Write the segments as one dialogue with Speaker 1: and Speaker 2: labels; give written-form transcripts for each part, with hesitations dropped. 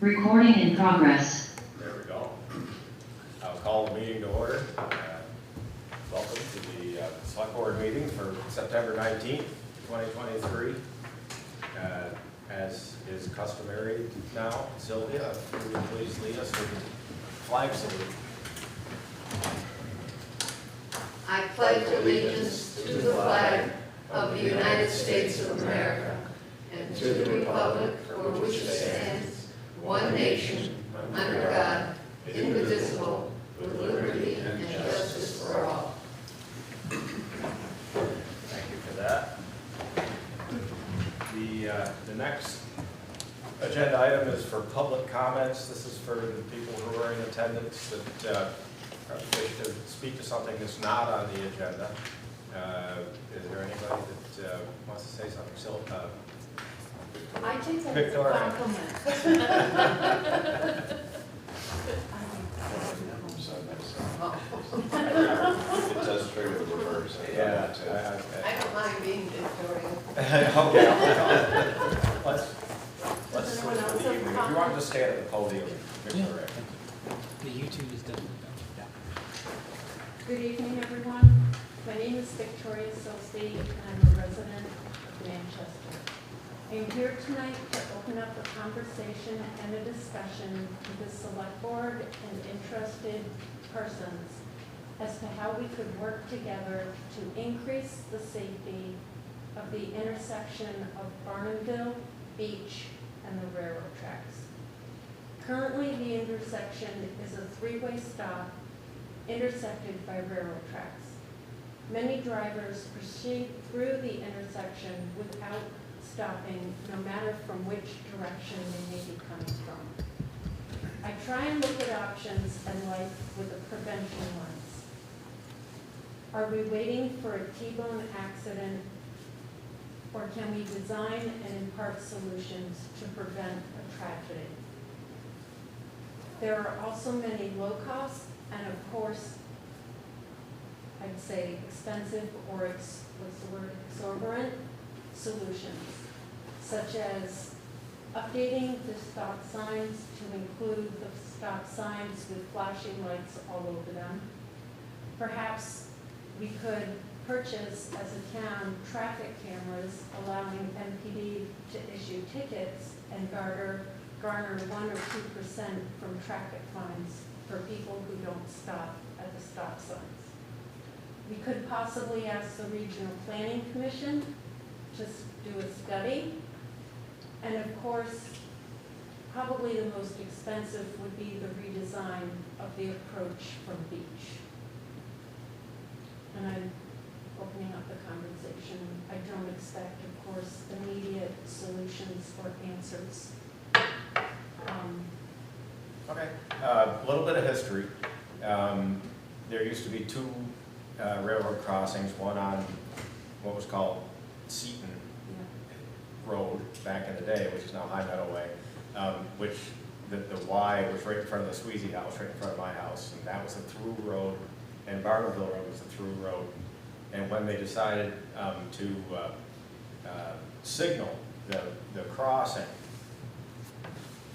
Speaker 1: Recording in progress.
Speaker 2: There we go. I'll call the meeting to order. Welcome to the select board meeting for September 19th, 2023. As is customary now, Sylvia, if you would please lead us with the flag salute.
Speaker 3: I pledge allegiance to the flag of the United States of America and to the republic for which it stands, one nation, under God, indivisible, with liberty and justice for all.
Speaker 2: Thank you for that. The next agenda item is for public comments. This is for the people who are in attendance that wish to speak to something that's not on the agenda. Is there anybody that wants to say something?
Speaker 4: I take that as a
Speaker 2: Victoria.
Speaker 4: compliment.
Speaker 5: It does trigger the reverse.
Speaker 2: Yeah.
Speaker 3: I don't mind being Victoria.
Speaker 2: Okay. Let's
Speaker 4: Does
Speaker 2: switch
Speaker 4: anyone
Speaker 2: for
Speaker 4: else
Speaker 2: the
Speaker 4: have
Speaker 2: evening. If you
Speaker 4: comments?
Speaker 2: want to just stand at the podium, Victoria.
Speaker 6: The YouTube is definitely done. Yeah.
Speaker 4: Good evening, everyone. My name is Victoria Silsby, and I'm a resident of Manchester. I'm here tonight to open up a conversation and a discussion with the select board and interested persons as to how we could work together to increase the safety of the intersection of Barnumville, Beach, and the railroad tracks. Currently, the intersection is a three-way stop intersected by railroad tracks. Many drivers proceed through the intersection without stopping, no matter from which direction they may be coming from. I try and look at options and life with a prevention lens. Are we waiting for a T-bone accident, or can we design and impart solutions to prevent a tragedy? There are also many low-cost and, of course, I'd say expensive or exorbitant solutions, such as updating the stop signs to include the stop signs with flashing lights all over them. Perhaps we could purchase as a town traffic cameras allowing MPD to issue tickets and garner 1 or 2% from traffic fines for people who don't stop at the stop signs. We could possibly ask the Regional Planning Commission to do a study. And of course, probably the most expensive would be the redesign of the approach from Beach. And I'm opening up the conversation. I don't expect, of course, immediate solutions or answers.
Speaker 2: Okay, a little bit of history. There used to be two railroad crossings, one on what was called Seaton Road back in the day, which is now High Meadow Way, which the Y was right in front of the Sweezy house, right in front of my house, and that was a through road, and Barnumville Road was a through road. And when they decided to signal the crossing,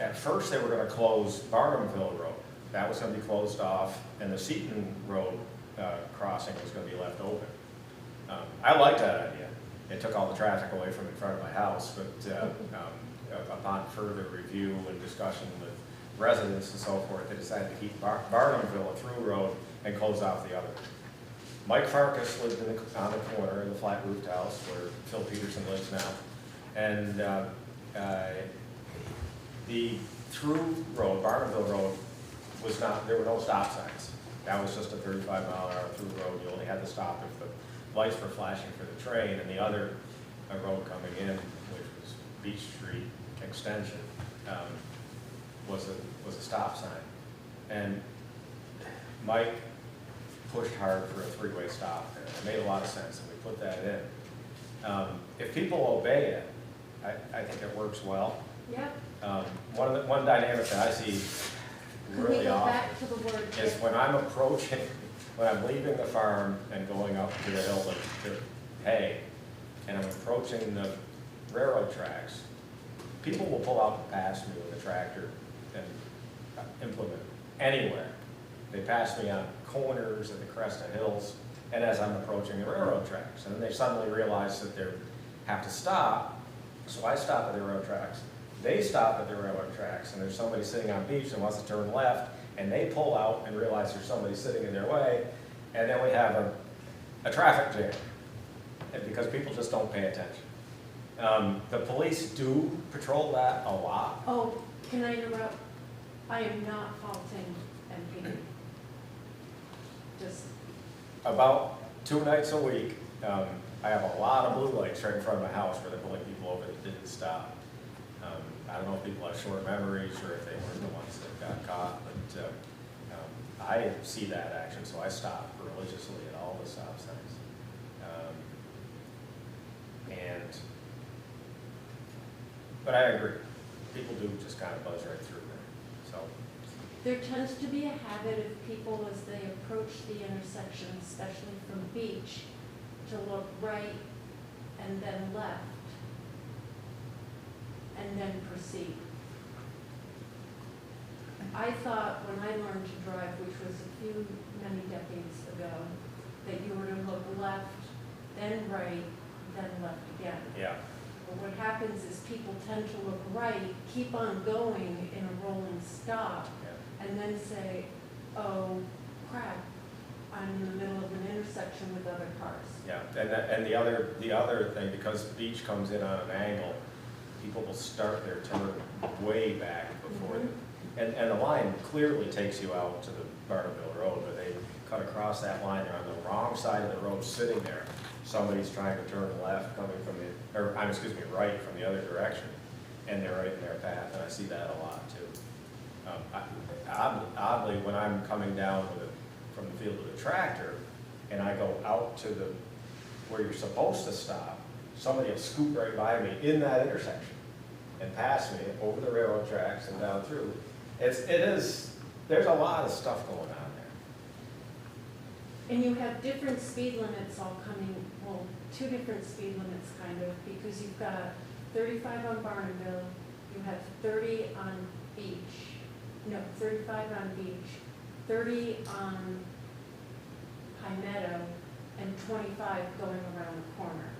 Speaker 2: at first they were going to close Barnumville Road. That was going to be closed off, and the Seaton Road crossing was going to be left open. I liked that idea. It took all the traffic away from in front of my house, but upon further review and discussion with residents and so forth, they decided to keep Barnumville a through road and close off the other. Mike Farkas lived on the corner in the flat roofed house where Phil Peterson lives now. And the through road, Barnumville Road, was not, there were no stop signs. That was just a 35-mile-an-hour through road. You only had to stop if the lights were flashing for the train, and the other road coming in, which was Beach Street Extension, was a stop sign. And Mike pushed hard for a three-way stop there. It made a lot of sense, and we put that in. If people obey it, I think it works well.
Speaker 4: Yep.
Speaker 2: One dynamic that I see
Speaker 4: Could we
Speaker 2: really
Speaker 4: go
Speaker 2: often
Speaker 4: back to the word?
Speaker 2: is when I'm approaching, when I'm leaving the farm and going up to the hill to hay, and I'm approaching the railroad tracks, people will pull out past me with a tractor implement anywhere. They pass me on corners at the crest of hills, and as I'm approaching the railroad tracks, and then they suddenly realize that they have to stop, so I stop at the railroad tracks. They stop at the railroad tracks, and there's somebody sitting on beach that wants to turn left, and they pull out and realize there's somebody sitting in their way, and then we have a traffic jam, and because people just don't pay attention. The police do patrol that a lot.
Speaker 4: Oh, can I interrupt? I am not faulting MPD. Just,
Speaker 2: About 2 nights a week, I have a lot of blue lights right in front of my house where they're pulling people over that didn't stop. I don't know if people have short memories or if they weren't the ones that got caught, but I see that action, so I stop religiously at all the stop signs. But I agree, people do just kind of buzz right through there, so.
Speaker 4: there tends to be a habit of people as they approach the intersection, especially from Beach, to look right and then left, and then proceed. I thought when I learned to drive, which was many decades ago, that you were to look left, then right, then left again.
Speaker 2: Yeah,
Speaker 4: But what happens is people tend to look right, keep on going in a rolling stop,
Speaker 2: yeah.
Speaker 4: and then say, oh crap, I'm in the middle of an intersection with other cars.
Speaker 2: Yeah, and the other thing, because Beach comes in on an angle, people will start their turn way back before, and the line clearly takes you out to the Barnumville Road, but they cut across that line, they're on the wrong side of the road sitting there. Somebody's trying to turn left coming from right from the other direction, and they're right in their path, and I see that a lot too. Oddly, when I'm coming down from the field with a tractor, and I go out to where you're supposed to stop, somebody will scoot right by me in that intersection and pass me over the railroad tracks and down through. There's a lot of stuff going on there.
Speaker 4: And you have different speed limits all coming, well, 2 different speed limits kind of, because you've got 35 on Barnumville, you have 30 on Beach, no, 35 on Beach, 30 on High Meadow, and 25 going around the corner.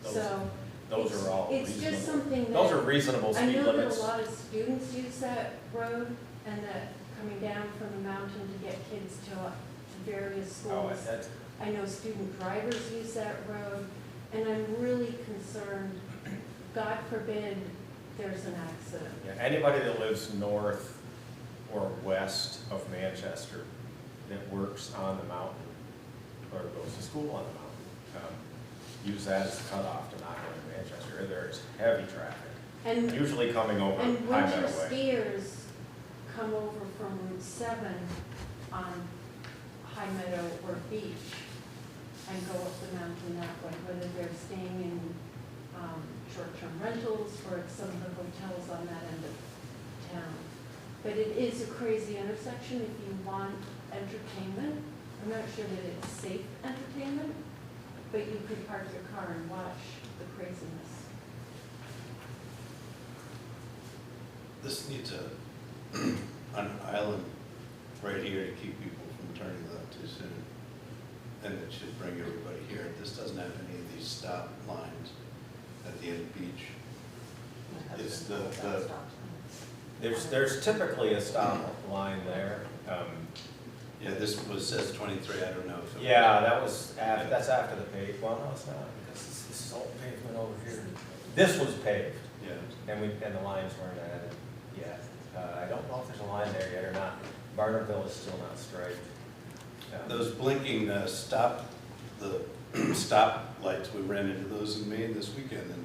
Speaker 2: And
Speaker 4: So
Speaker 2: those are all
Speaker 4: it's just
Speaker 2: reasonable.
Speaker 4: something that.
Speaker 2: Those are reasonable
Speaker 4: I
Speaker 2: speed
Speaker 4: know that
Speaker 2: limits.
Speaker 4: a lot of students use that road, and that coming down from the mountain to get kids to various
Speaker 2: Oh,
Speaker 4: schools.
Speaker 2: that's,
Speaker 4: I know student drivers use that road, and I'm really concerned, God forbid, there's an accident.
Speaker 2: yeah, anybody that lives north or west of Manchester that works on the mountain or goes to school on the mountain, use that as a cutoff to not go to Manchester. There's heavy traffic,
Speaker 4: And,
Speaker 2: usually coming over
Speaker 4: and
Speaker 2: High
Speaker 4: winter
Speaker 2: Meadow Way.
Speaker 4: skiers come over from Route 7 on High Meadow or Beach and go up the mountain that way, whether they're staying in short-term rentals or at some of the hotels on that end of town. But it is a crazy intersection if you want entertainment. I'm not sure that it's safe entertainment, but you could park your car and watch the craziness.
Speaker 5: This needs an island right here to keep people from turning left too soon. And it should bring everybody here. This doesn't have any of these stop lines at the end of Beach. It's
Speaker 2: There's typically a stop line there.
Speaker 5: yeah, this says 23, I don't know if it.
Speaker 2: Yeah, that's after the paved, well, no, it's not, because this is all pavement over here. This was paved,
Speaker 5: Yeah,
Speaker 2: and the lines weren't added yet. I don't know if there's a line there yet or not. Barnumville is still not straight.
Speaker 5: those blinking stop lights, we ran into those in Maine this weekend, and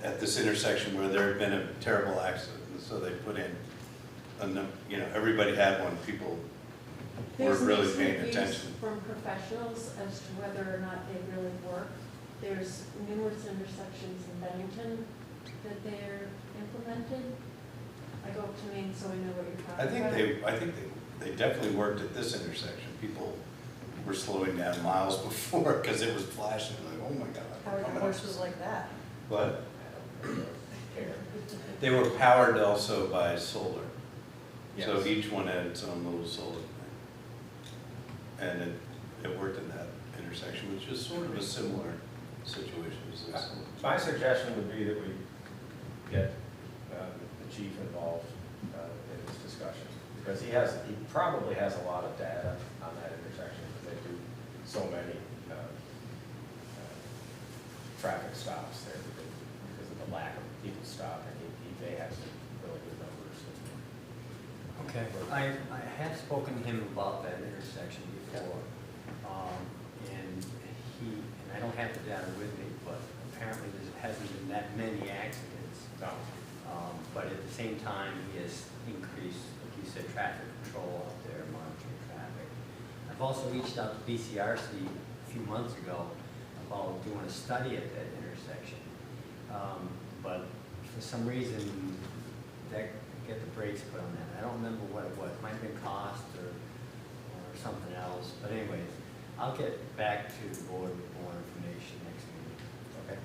Speaker 5: at this intersection where there had been a terrible accident, and so they put in, everybody had one, people were
Speaker 4: There's
Speaker 5: really
Speaker 4: mixed
Speaker 5: paying
Speaker 4: reviews
Speaker 5: attention.
Speaker 4: from professionals as to whether or not they really work. There's numerous intersections in Bennington that they're implemented. I go up to Maine, so I know what you're
Speaker 5: I
Speaker 4: talking
Speaker 5: think
Speaker 4: about.
Speaker 5: they definitely worked at this intersection. People were slowing down miles before because it was flashing, like, oh my God.
Speaker 7: How are the horses like that?
Speaker 5: What?
Speaker 2: I don't care.
Speaker 5: They were powered also by solar. So
Speaker 2: Yes.
Speaker 5: each one had its own little solar thing. And it worked in that intersection, which is sort of a similar situation as this.
Speaker 2: My suggestion would be that we get the chief involved in this discussion, because he probably has a lot of data on that intersection, because they do so many traffic stops there because of the lack of people stopping. He may have some really good numbers.
Speaker 7: Okay, I have spoken to him about that intersection before, and I don't have the data with me, but apparently there hasn't been that many accidents.
Speaker 2: No.
Speaker 7: But at the same time, he has increased, like you said, traffic control out there, monitoring traffic. I've also reached out to BCRC a few months ago about doing a study at that intersection. But for some reason, that get the brakes put on that. I don't remember what it was. It might have been cost or something else. But anyways, I'll get back to the board with more information next meeting.
Speaker 2: Okay.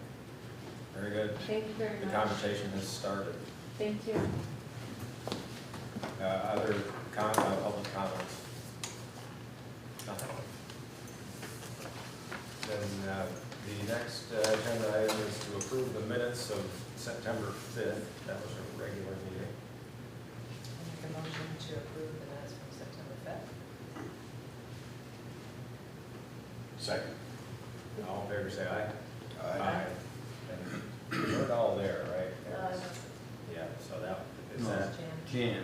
Speaker 2: Very good.
Speaker 4: Thank you very
Speaker 2: The
Speaker 4: much.
Speaker 2: conversation has started.
Speaker 4: Thank you.
Speaker 2: Other public comments? Nothing. Then the next agenda item is to approve the minutes of September 5th. That was a regular meeting.
Speaker 3: Make a motion to approve the minutes from September 5th.
Speaker 5: Second.
Speaker 2: All in favor, say aye.
Speaker 5: Aye.
Speaker 2: And we're all there, right? Yeah, so that, is
Speaker 7: No.
Speaker 2: that,
Speaker 7: Jan,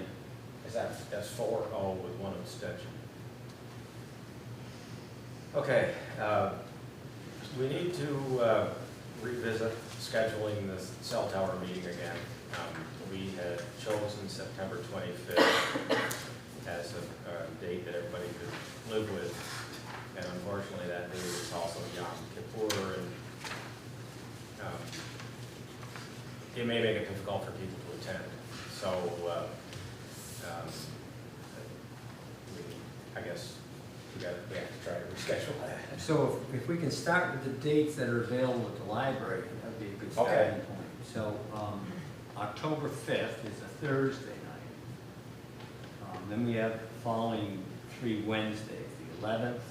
Speaker 2: that's 4-0 with one abstention. Okay, we need to revisit scheduling the cell tower meeting again. We had chosen September 25th as a date that everybody could live with, and unfortunately that day is also Yom Kippur, and it may make it difficult for people to attend. So, I guess we have to try to reschedule that.
Speaker 7: so if we can start with the dates that are available at the library, that'd be a good
Speaker 2: Okay.
Speaker 7: starting point. So, October 5th is a Thursday night. Then we have the following 3 Wednesdays, the 11th,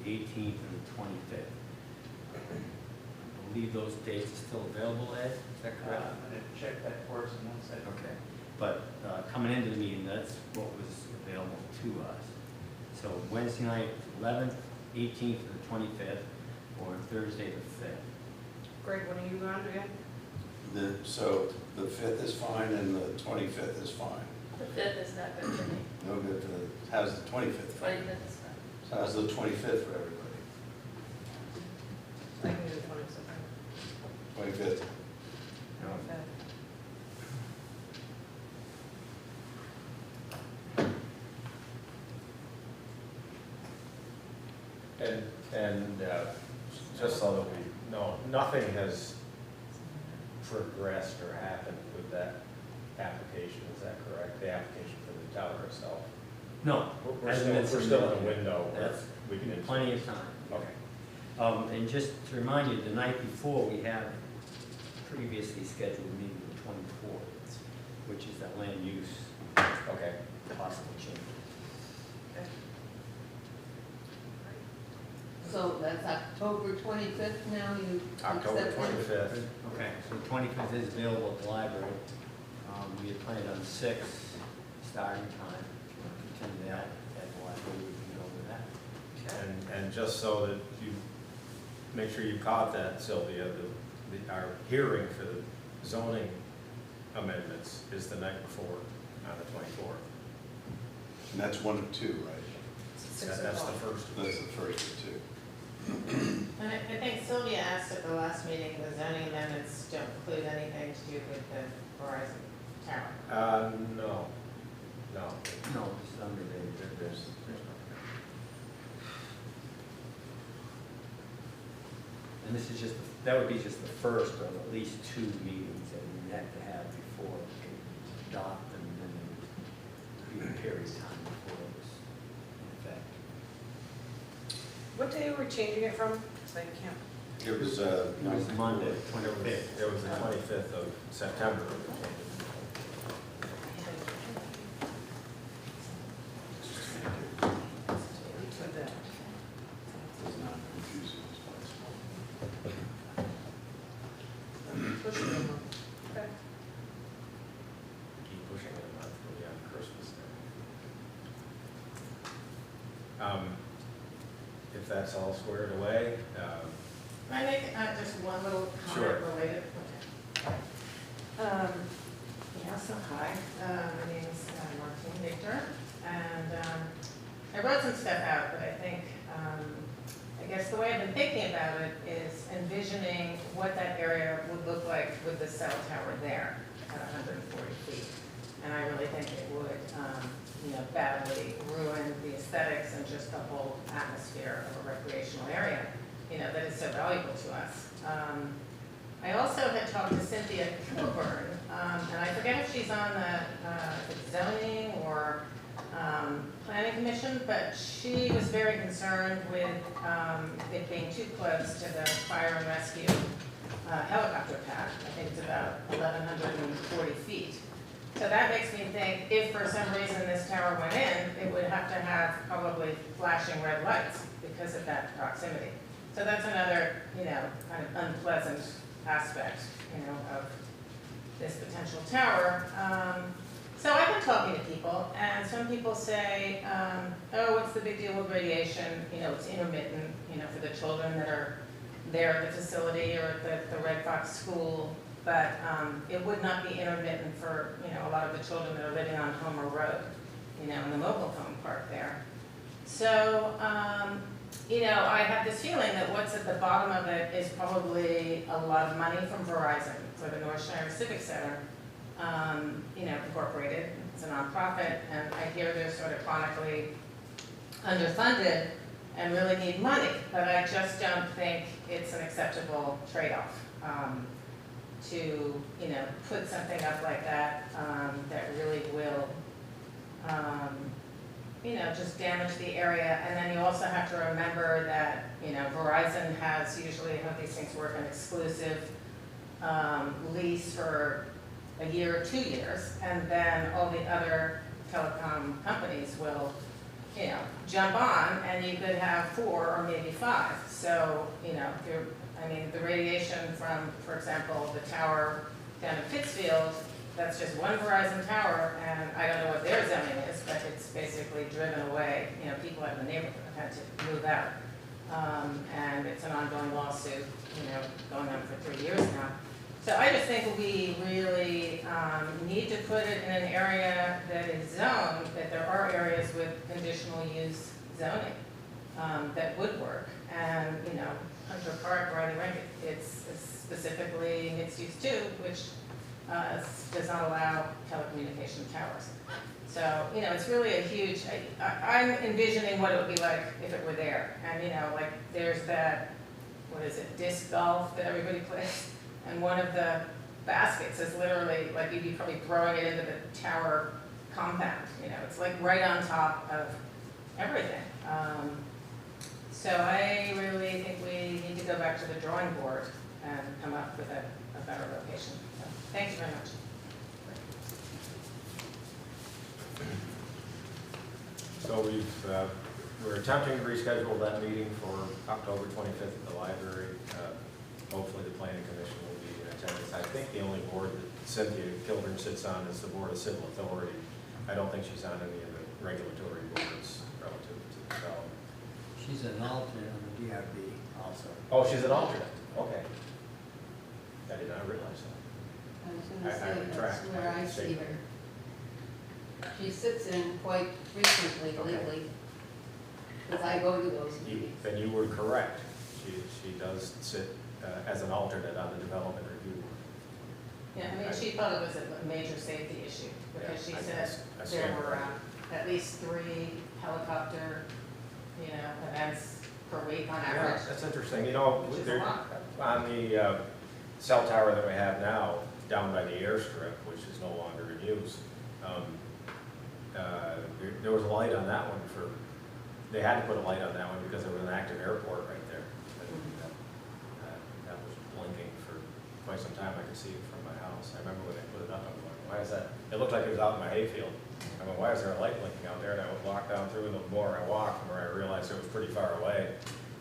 Speaker 7: the 18th, and the 25th. I believe those dates are still available, Ed, is that correct?
Speaker 6: I didn't check that course and that's it.
Speaker 7: Okay, but coming into the meeting, that's what was available to us. So Wednesday night, 11th, 18th, and the 25th, or Thursday, the 5th.
Speaker 3: Greg, when are you on again?
Speaker 5: So the 5th is fine and the 25th is fine.
Speaker 3: The 5th is not good for me.
Speaker 5: No good for the, how's the 25th?
Speaker 3: 25th is fine.
Speaker 5: So how's the 25th for everybody?
Speaker 3: I can do the 27th.
Speaker 5: 25th.
Speaker 3: Okay.
Speaker 2: And just so that we know, nothing has progressed or happened with that application, is that correct? The application for the tower itself?
Speaker 7: No.
Speaker 2: We're
Speaker 7: hasn't been
Speaker 2: still in a
Speaker 7: submitted.
Speaker 2: window where
Speaker 7: That's
Speaker 2: we can.
Speaker 7: plenty of time.
Speaker 2: Okay.
Speaker 7: And just to remind you, the night before, we have previously scheduled a meeting the 24th, which is that land use
Speaker 2: Okay.
Speaker 7: possible change.
Speaker 3: So that's October 25th now, you
Speaker 2: October
Speaker 3: accept that?
Speaker 2: 25th.
Speaker 7: Okay, so 25th is available at the library. We had planned on 6 starting time. If you want to attend that at the library, we can go with that.
Speaker 2: And just so that you, make sure you caught that, Sylvia, our hearing for the zoning amendments is the night before, on the 24th.
Speaker 5: And that's 1 of 2, right?
Speaker 2: That's the first.
Speaker 5: That's the first of 2.
Speaker 8: And I think Sylvia asked at the last meeting, the zoning amendments don't include anything to do with the Verizon tower.
Speaker 2: No.
Speaker 7: No, it's unrelated.
Speaker 2: There's
Speaker 7: And this is just, that would be just the first of at least 2 meetings that we have to have before we can adopt them, and then there would be a period of time before it was in effect.
Speaker 9: What day are we changing it from? Because I can't
Speaker 5: It was,
Speaker 7: It was Monday,
Speaker 2: It
Speaker 7: 25th.
Speaker 2: was the 25th of September.
Speaker 5: was not confusing as possible.
Speaker 2: Keep pushing it a month, we'll be on Christmas then. If that's all squared away,
Speaker 8: Can I make just one little
Speaker 2: Sure.
Speaker 8: comment related? Okay. Yeah, so hi, my name is Martine Victor, and I wrote some stuff out, but I think, I guess the way I've been thinking about it is envisioning what that area would look like with the cell tower there at 140 feet. And I really think it would, badly ruin the aesthetics and just the whole atmosphere of a recreational area, that is so valuable to us. I also had talked to Cynthia Kilburn, and I forget if she's on the zoning or planning commission, but she was very concerned with it being too close to the fire and rescue helicopter pad. I think it's about 1,140 feet. So that makes me think, if for some reason this tower went in, it would have to have probably flashing red lights because of that proximity. So that's another, kind of unpleasant aspect, of this potential tower. So I've been talking to people, and some people say, oh, what's the big deal with radiation? It's intermittent, for the children that are there at the facility or at the Red Fox school. But it would not be intermittent for, a lot of the children that are living on Homer Road, in the mobile home park there. So, I have this feeling that what's at the bottom of it is probably a lot of money from Verizon for the North Shire Civic Center, incorporated. It's a nonprofit, and I hear they're sort of chronically underfunded and really need money, but I just don't think it's an acceptable trade-off. To, put something up like that, that really will, just damage the area. And then you also have to remember that, Verizon has usually how these things work, an exclusive lease for a year or 2 years, and then all the other telecom companies will, jump on, and you could have 4 or maybe 5. So, the radiation from, for example, the tower down in Pittsfield, that's just one Verizon tower, and I don't know what their zoning is, but it's basically driven away. People out in the neighborhood have had to move out. And it's an ongoing lawsuit, going on for 3 years now. So I just think we really need to put it in an area that is zoned, that there are areas with conditional use zoning that would work. And, Hunter Park, Riley Rankin, it's specifically mixed use too, which does not allow telecommunication towers. So, it's really a huge, I'm envisioning what it would be like if it were there. And, there's that, disc golf that everybody plays. And one of the baskets is literally, you'd be probably throwing it into the tower compound. It's right on top of everything. So I really think we need to go back to the drawing board and come up with a better location. So, thank you very much.
Speaker 2: so we're attempting to reschedule that meeting for October 25th at the library. Hopefully the planning commission will be in attendance. I think the only board that Cynthia Kilburn sits on is the Board of Civil Authority. I don't think she's on any of the regulatory boards relative to the development.
Speaker 7: She's an alternate on the DRB also.
Speaker 2: Oh, she's an alternate, okay. I did not realize that.
Speaker 3: I was
Speaker 2: I
Speaker 3: gonna say,
Speaker 2: retract
Speaker 3: that's where
Speaker 2: my
Speaker 3: I see
Speaker 2: statement.
Speaker 3: her. She sits in quite frequently
Speaker 2: Okay.
Speaker 3: lately, because I go to those meetings.
Speaker 2: Then you were correct. She does sit as an alternate on the development review board.
Speaker 8: Yeah, she thought it was a major safety issue, because she
Speaker 2: Yeah,
Speaker 8: said
Speaker 2: I
Speaker 8: there
Speaker 2: stand
Speaker 8: were
Speaker 2: corrected.
Speaker 8: at least 3 helicopter, events per week on
Speaker 2: Yeah,
Speaker 8: average.
Speaker 2: that's interesting.
Speaker 8: Which is a
Speaker 2: There-
Speaker 8: lot.
Speaker 2: on the cell tower that we have now, down by the airstrip, which is no longer in use, there was a light on that one they had to put a light on that one because there was an active airport right there. quite some time, I could see it from my house. I remember when they put it up, I'm going, why is that? It looked like it was out in my hayfield. I went, why is there a light blinking out there? And I would walk down through, and the more I walked, the more I realized it was pretty far away,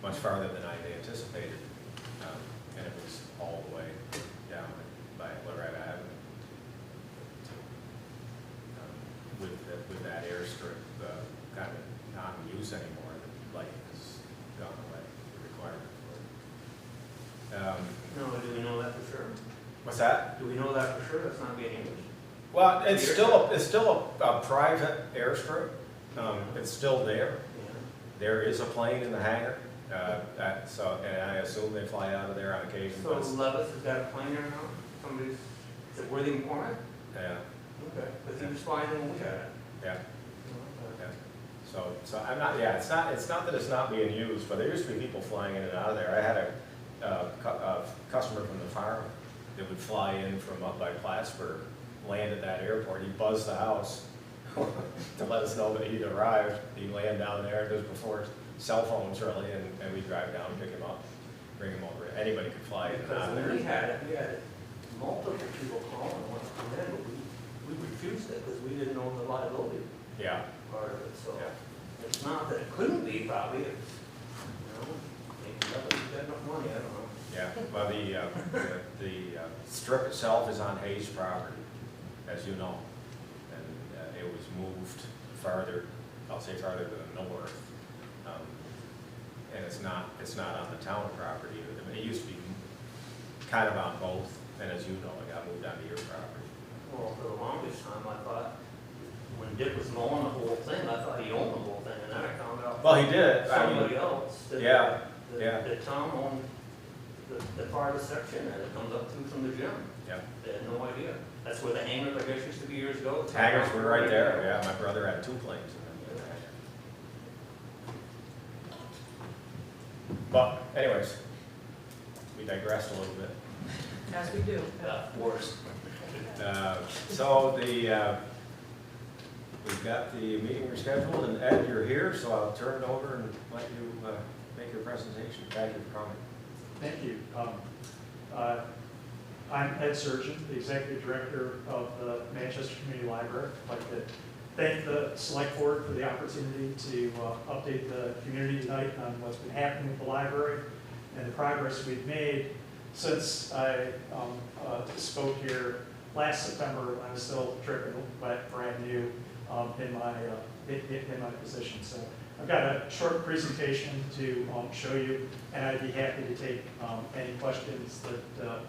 Speaker 2: much farther than I had anticipated. And it was all the way down by Loretta Avenue. With that airstrip kind of not in use anymore, the light has gone away, the requirement for it.
Speaker 6: No, do we know that for sure?
Speaker 2: What's that?
Speaker 6: Do we know that for sure? That's not being used.
Speaker 2: Well, it's still a private airstrip. It's still there.
Speaker 6: Yeah.
Speaker 2: There is a plane in the hangar, and I assume they fly out of there on occasion.
Speaker 6: So
Speaker 2: but it's-
Speaker 6: Levis has got a plane there now? Somebody's, is it Worthing McCormick?
Speaker 2: Yeah,
Speaker 6: Okay. But he was flying in when we had it.
Speaker 2: yeah, yeah. So I'm not. Yeah, it's not that it's not being used, but there used to be people flying in and out of there. I had a customer from the farm that would fly in from up by Plattsburgh, land at that airport. He'd buzz the house to let us know that he'd arrived. He'd land down there just before cell phones really, and we'd drive down and pick him up, bring him over. Anybody could fly in and out
Speaker 6: Because
Speaker 2: of
Speaker 6: when
Speaker 2: there.
Speaker 6: we had it, multiple people calling and wanting to come in, but we refused it because we didn't know the liability
Speaker 2: Yeah,
Speaker 6: part of it, so.
Speaker 2: yeah.
Speaker 6: It's not that it couldn't be, probably, it's, maybe nobody's got enough money, I don't know.
Speaker 2: Yeah, well, the strip itself is on Hayes property, as you know. And it was moved farther, I'll say farther to the north. And it's not on the town property. I mean, it used to be kind of on both, and as you know, it got moved onto your property.
Speaker 6: Well, for the longest time, I thought, when Dick was mowing the whole thing, I thought he owned the whole thing, and then I found out.
Speaker 2: Well, he did. I mean,
Speaker 6: Somebody else. that-
Speaker 2: yeah,
Speaker 6: that-
Speaker 2: yeah.
Speaker 6: The town owned the part of the section that it comes up through from the gym.
Speaker 2: yeah.
Speaker 6: They had no idea. That's where the hangars, I guess, used to be years ago.
Speaker 2: Hangars were right there, yeah. My brother had 2 planes in them. But anyways, we digressed a little bit.
Speaker 8: As we do.
Speaker 6: Worse.
Speaker 2: So we've got the meeting rescheduled, and Ed, you're here, so I'll turn it over and let you make your presentation. Thank you for coming.
Speaker 9: Thank you. I'm Ed Surgeon, the Executive Director of the Manchester Community Library. I'd like to thank the Select Board for the opportunity to update the community tonight on what's been happening with the library and the progress we've made since I spoke here last September when I was still dripping wet, brand new in my position. So I've got a short presentation to show you, and I'd be happy to take any questions that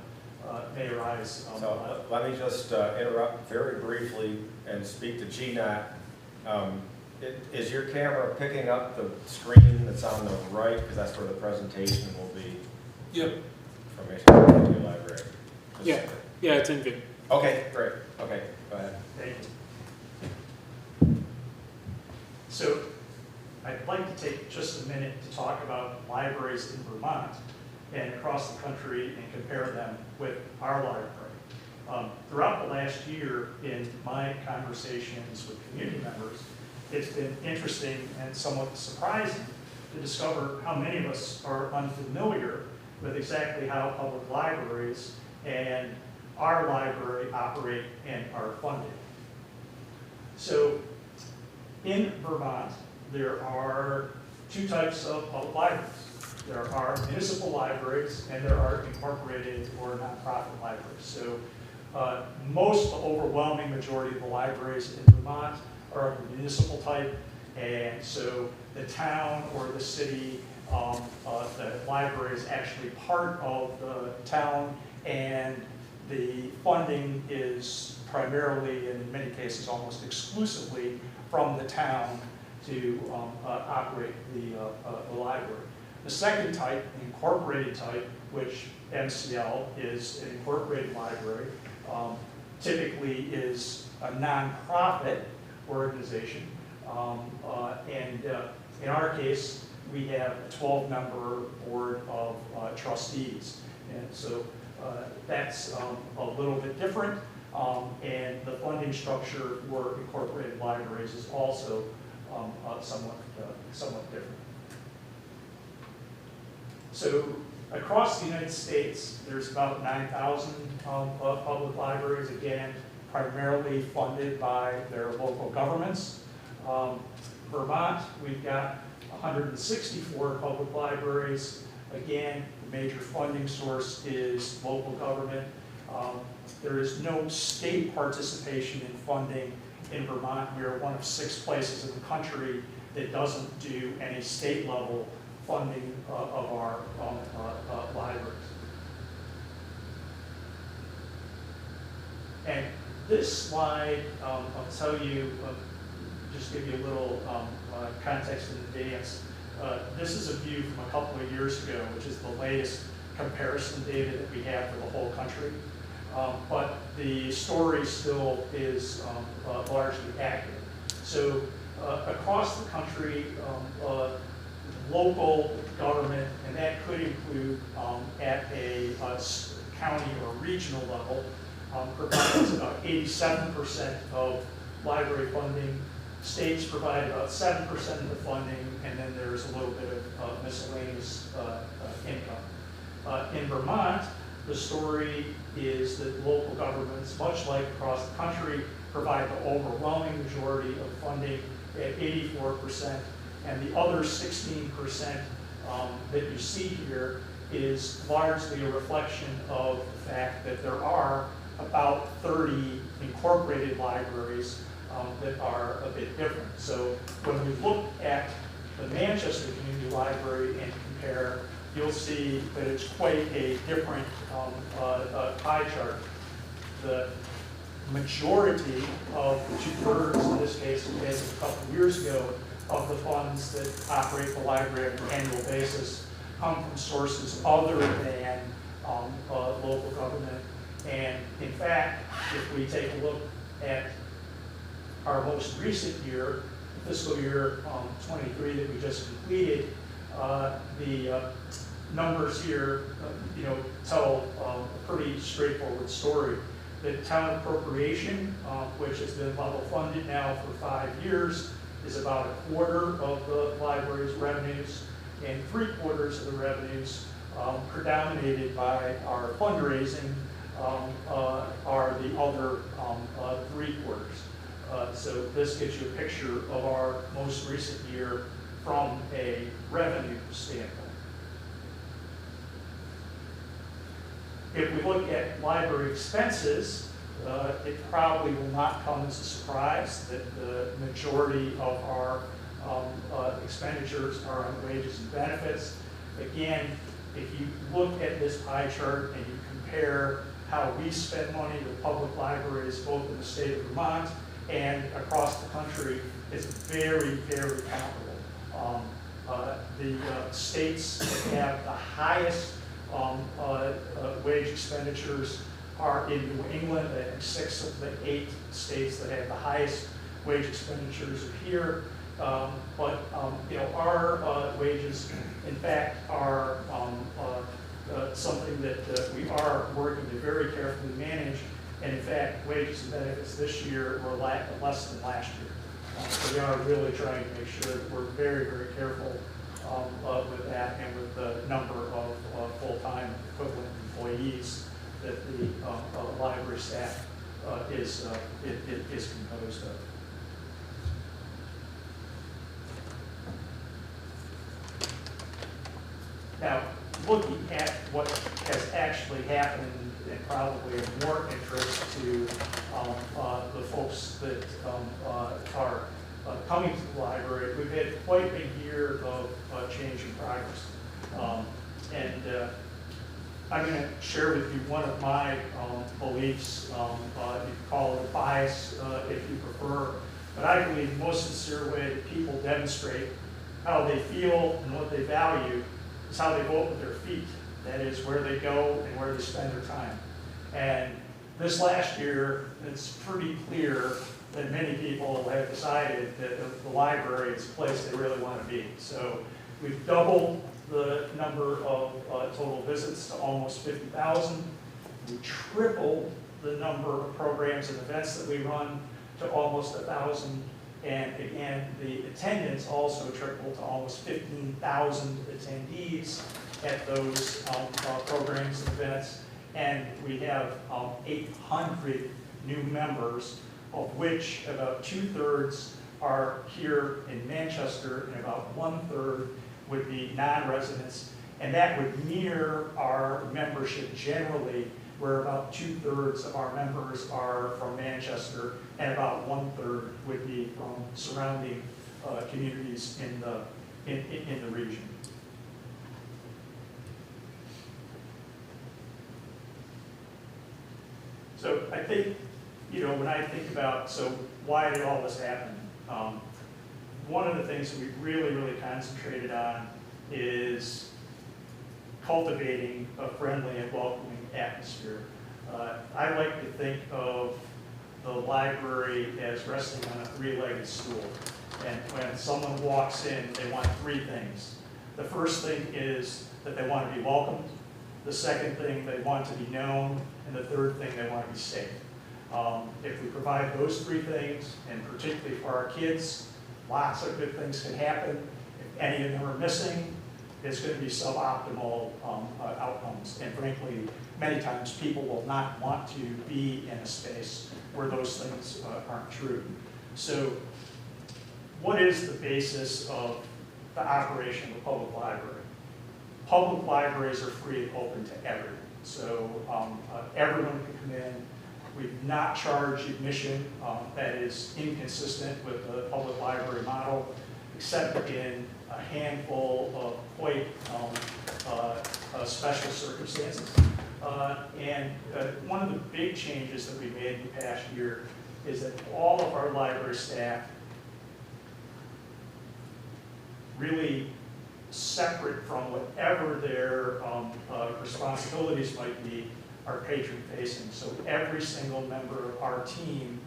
Speaker 9: may arise.
Speaker 2: So let me just interrupt very briefly and speak to GNAT. Is your camera picking up the screen that's on the right? Because that's where the presentation will be.
Speaker 10: Yep.
Speaker 2: From Michigan Community Library.
Speaker 10: Yeah, it's in good.
Speaker 2: Okay, great. Okay, go ahead.
Speaker 9: Thank you. So I'd like to take just a minute to talk about libraries in Vermont and across the country and compare them with our library. Throughout the last year in my conversations with community members, it's been interesting and somewhat surprising to discover how many of us are unfamiliar with exactly how public libraries and our library operate and are funded. So in Vermont, there are 2 types of public libraries. There are municipal libraries and there are incorporated or nonprofit libraries. So most, the overwhelming majority of the libraries in Vermont are of the municipal type, and so the town or the city, the library is actually part of the town, and the funding is primarily, and in many cases almost exclusively, from the town to operate the library. The second type, the incorporated type, which MCL is an incorporated library, typically is a nonprofit organization. And in our case, we have a 12-member board of trustees. And so that's a little bit different. And the funding structure for incorporated libraries is also somewhat different. So Across the United States, there's about 9,000 public libraries, again, primarily funded by their local governments. Vermont, we've got 164 public libraries. Again, the major funding source is local government. There is no state participation in funding in Vermont. We are one of 6 places in the country that doesn't do any state level funding of our libraries. And this slide, I'll tell you, just give you a little context in advance. This is a view from a couple of years ago, which is the latest comparison data that we have for the whole country. But the story still is largely accurate. So across the country, local government, and that could include at a county or regional level, provides about 87% of library funding. States provide about 7% of the funding, and then there's a little bit of miscellaneous income. In Vermont, the story is that local governments, much like across the country, provide the overwhelming majority of funding at 84%, and the other 16% that you see here is largely a reflection of the fact that there are about 30 incorporated libraries that are a bit different. So when we look at the Manchester Community Library and compare, you'll see that it's quite a different pie chart. The majority of the 2/3, in this case, as of a couple of years ago, of the funds that operate the library on an annual basis come from sources other than local government. And in fact, if we take a look at our most recent year, fiscal year 23 that we just completed, the numbers here, tell a pretty straightforward story. The town appropriation, which has been level funded now for 5 years, is about 1/4 of the library's revenues, and 3/4 of the revenues, predominated by our fundraising, are the other 3/4. So this gives you a picture of our most recent year from a revenue standpoint. If we look at library expenses, it probably will not come as a surprise that the majority of our expenditures are on wages and benefits. Again, if you look at this pie chart and you compare how we spend money with public libraries, both in the state of Vermont and across the country, it's very, very comparable. The states that have the highest wage expenditures are in New England. I think 6 of the 8 states that have the highest wage expenditures are here. But our wages, in fact, are something that we are working to very carefully manage. And in fact, wages and benefits this year were less than last year. So we are really trying to make sure that we're very, very careful with that and with the number of full-time equivalent employees that the library staff is composed of. Now, looking at what has actually happened, and probably of more interest to the folks that are coming to the library, we've had quite a year of change and progress. I'm going to share with you one of my beliefs. You can call it a bias if you prefer, but I believe the most sincere way that people demonstrate how they feel and what they value is how they vote with their feet. That is where they go and where they spend their time. And this last year, it's pretty clear that many people have decided that the library is a place they really want to be. So we've doubled the number of total visits to almost 50,000. We tripled the number of programs and events that we run to almost 1,000. And again, the attendance also tripled to almost 15,000 attendees. at those programs and events. And we have 800 new members, of which about 2/3 are here in Manchester, and about 1/3 would be non-residents. And that would mirror our membership generally, where about 2/3 of our members are from Manchester, and about 1/3 would be from surrounding communities in the region. So I think, when I think about, so why did all this happen? One of the things that we really concentrated on is cultivating a friendly and welcoming atmosphere. I like to think of the library as resting on a three-legged stool. And when someone walks in, they want three things. The first thing is that they want to be welcomed. The second thing, they want to be known. And the third thing, they want to be safe. If we provide those three things, and particularly for our kids, lots of good things can happen. If any of them are missing, it's going to be suboptimal outcomes. And frankly, many times people will not want to be in a space where those things aren't true. So what is the basis of the operation of a public library? Public libraries are free and open to everyone. So everyone can come in. We've not charged admission. That is inconsistent with the public library model, except in a handful of quite special circumstances. And one of the big changes that we made in the past year is that all of our library staff, really separate from whatever their responsibilities might be, are patron facing. So every single member of our team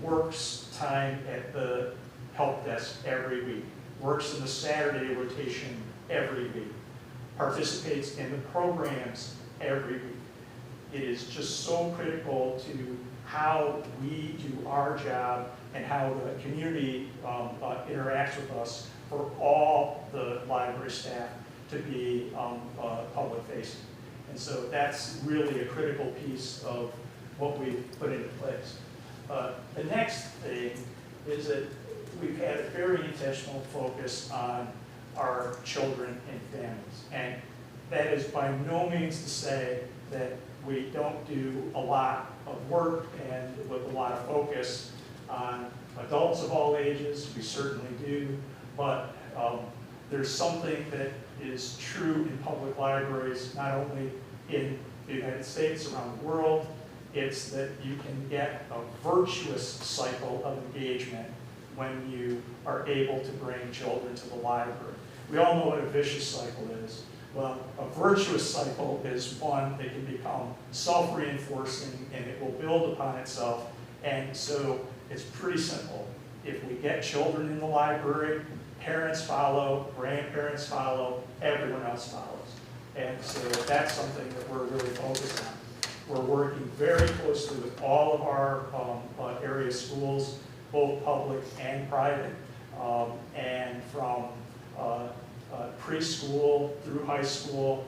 Speaker 9: works time at the help desk every week, works in the Saturday rotation every week, participates in the programs every week. It is just so critical to how we do our job and how the community interacts with us for all the library staff to be public facing. And so that's really a critical piece of what we've put into place. The next thing is that we've had a very intentional focus on our children and families. And that is by no means to say that we don't do a lot of work and with a lot of focus on adults of all ages. We certainly do. But there's something that is true in public libraries, not only in the United States, around the world. It's that you can get a virtuous cycle of engagement when you are able to bring children to the library. We all know what a vicious cycle is. Well, a virtuous cycle is one that can become self-reinforcing and it will build upon itself. And so it's pretty simple. If we get children in the library, parents follow, grandparents follow, everyone else follows. And so that's something that we're really focused on. We're working very closely with all of our area schools, both public and private, and from preschool through high school.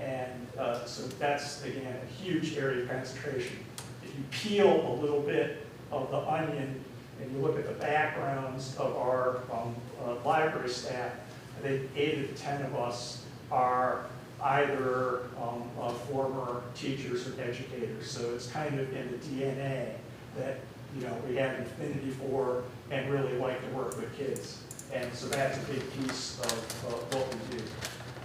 Speaker 9: And so that's, again, a huge area of concentration. If you peel a little bit of the onion and you look at the backgrounds of our library staff, I think 8 of the 10 of us are either former teachers or educators. So it's kind of in the DNA that we have an affinity for and really like to work with kids. And so that's a big piece of what we do.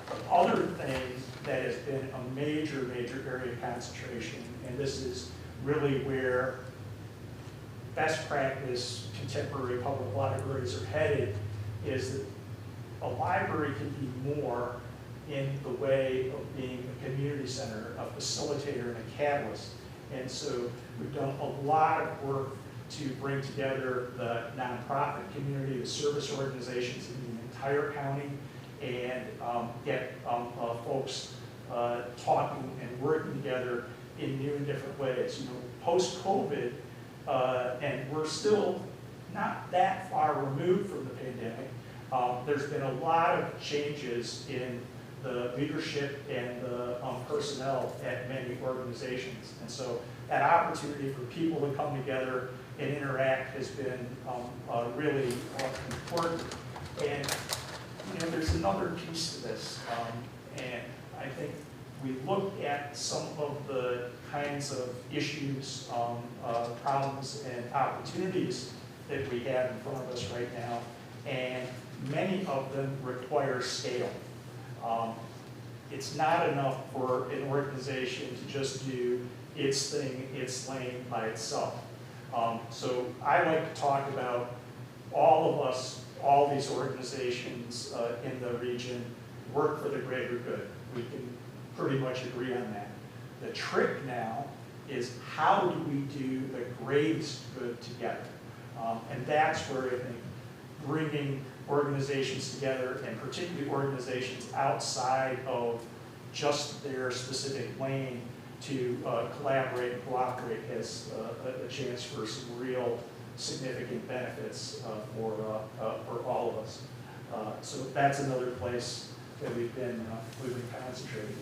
Speaker 9: The other thing that has been a major area of concentration, and this is really where best practice contemporary public libraries are headed, is that a library can be more in the way of being a community center, a facilitator, and a catalyst. And so we've done a lot of work to bring together the nonprofit community, the service organizations in the entire county, and get folks talking and working together in new and different ways. Post-COVID, and we're still not that far removed from the pandemic, there's been a lot of changes in the leadership and the personnel at many organizations. And so that opportunity for people to come together and interact has been really important. And there's another piece to this, and I think we look at some of the kinds of issues, problems, and opportunities that we have in front of us right now, and many of them require scale. It's not enough for an organization to just do its thing, its lane by itself. So I like to talk about all of us, all these organizations in the region work for the greater good. We can pretty much agree on that. The trick now is how do we do the greatest good together? And that's where I think bringing organizations together, and particularly organizations outside of just their specific lane, to collaborate and cooperate has a chance for some real significant benefits for all of us. So that's another place that we've been concentrating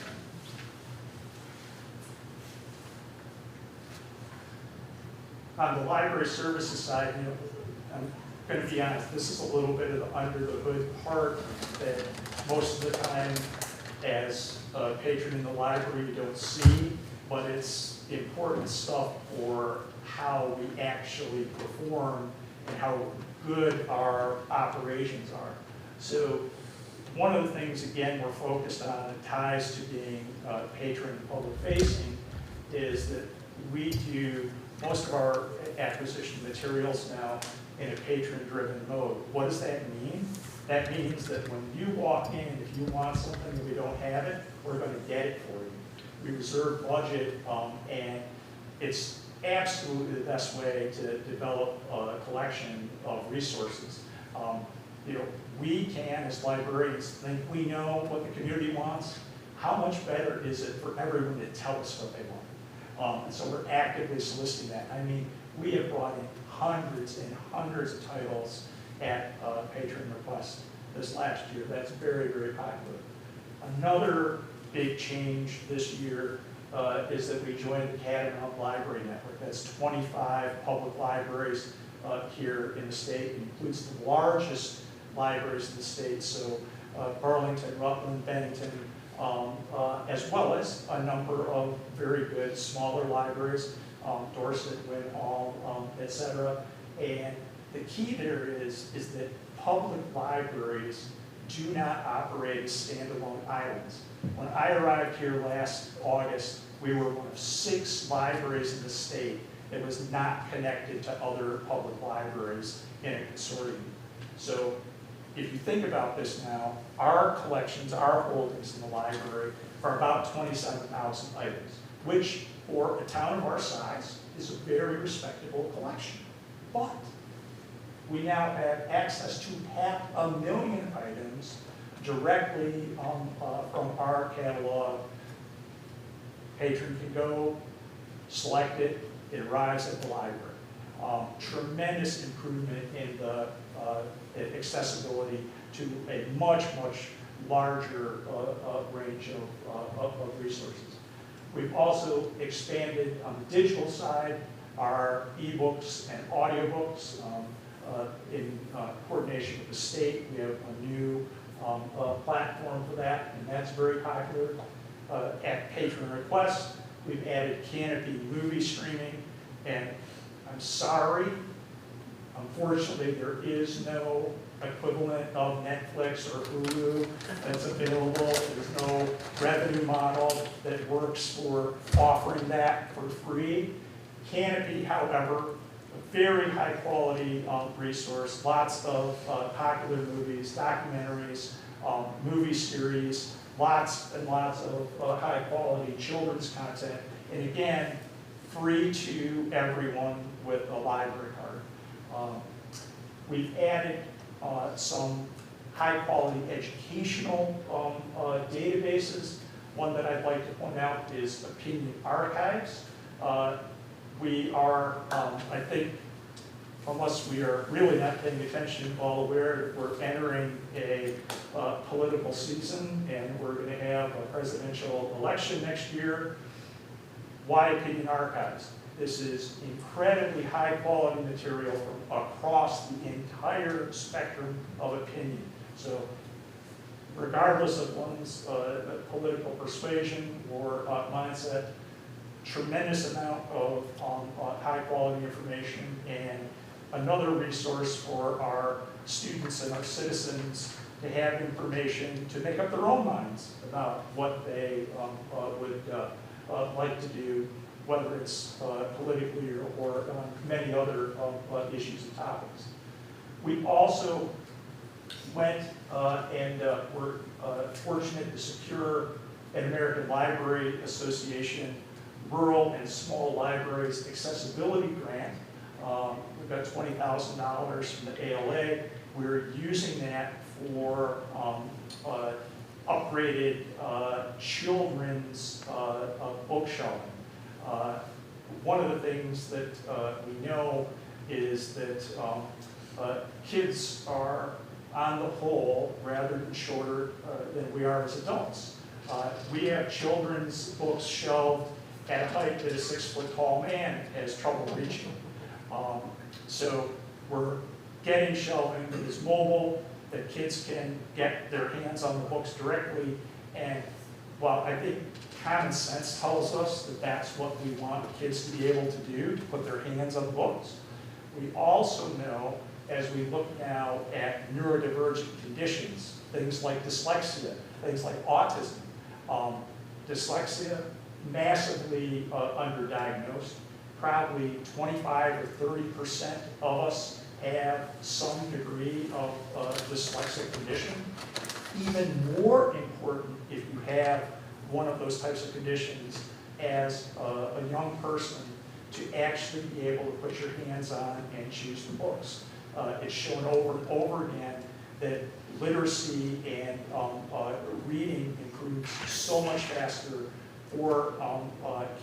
Speaker 9: on. On the library services side, I'm going to be honest, this is a little bit of the under the hood part that most of the time as a patron in the library you don't see, but it's important stuff for how we actually perform and how good our operations are. So one of the things, again, we're focused on that ties to being patron public facing is that we do most of our acquisition materials now in a patron-driven mode. What does that mean? That means that when you walk in, if you want something and we don't have it, we're going to get it for you. We reserve budget, and it's absolutely the best way to develop a collection of resources. We can, as librarians, think we know what the community wants. How much better is it for everyone to tell us what they want? And so we're actively soliciting that. I mean, we have brought in hundreds and hundreds of titles at patron request this last year. That's very, very popular. Another big change this year is that we joined the Catamount Library Network. That's 25 public libraries here in the state. It includes the largest libraries in the state, so Burlington, Rutland, Bennington, as well as a number of very good smaller libraries, Dorset, Winn Hall, et cetera. And the key there is that public libraries do not operate as standalone islands. When I arrived here last August, we were one of 6 libraries in the state that was not connected to other public libraries in a consortium. So if you think about this now, our collections, our holdings in the library are about 27,000 items, which for a town of our size is a very respectable collection. But we now have access to 500,000 items directly from our catalog. Patron can go, select it, it arrives at the library. Tremendous improvement in the accessibility to a much, much larger range of resources. We've also expanded on the digital side our ebooks and audiobooks. In coordination with the state, we have a new platform for that, and that's very popular. At patron request, we've added Canopy movie streaming, and I'm sorry, unfortunately, there is no equivalent of Netflix or Hulu that's available. There's no revenue model that works for offering that for free. Canopy, however, a very high quality resource, lots of popular movies, documentaries, movie series, lots and lots of high quality children's content, and again, free to everyone with a library card. We've added some high quality educational databases. One that I'd like to point out is Opinion Archives. We are, I think, unless we are really not paying attention, all aware that we're entering a political season and we're going to have a presidential election next year. Why Opinion Archives? This is incredibly high quality material from across the entire spectrum of opinion. So regardless of one's political persuasion or mindset, tremendous amount of high quality information, and another resource for our students and our citizens to have information to make up their own minds about what they would like to do, whether it's politically or many other issues and topics. We also went and were fortunate to secure an American Library Association Rural and Small Libraries Accessibility Grant. We've got $20,000 from the ALA. We're using that for upgraded children's book shelving. One of the things that we know is that kids are, on the whole, rather than shorter than we are as adults. We have children's books shelved at a height that a 6-foot-tall man has trouble reaching. So we're getting shelving that is mobile, that kids can get their hands on the books directly, and while I think common sense tells us that that's what we want kids to be able to do, to put their hands on books, we also know, as we look now at neurodivergent conditions, things like dyslexia, things like autism, dyslexia, massively underdiagnosed. Probably 25 or 30% of us have some degree of dyslexic condition. Even more important if you have one of those types of conditions as a young person to actually be able to put your hands on and choose the books. It's shown over and over again that literacy and reading improves so much faster for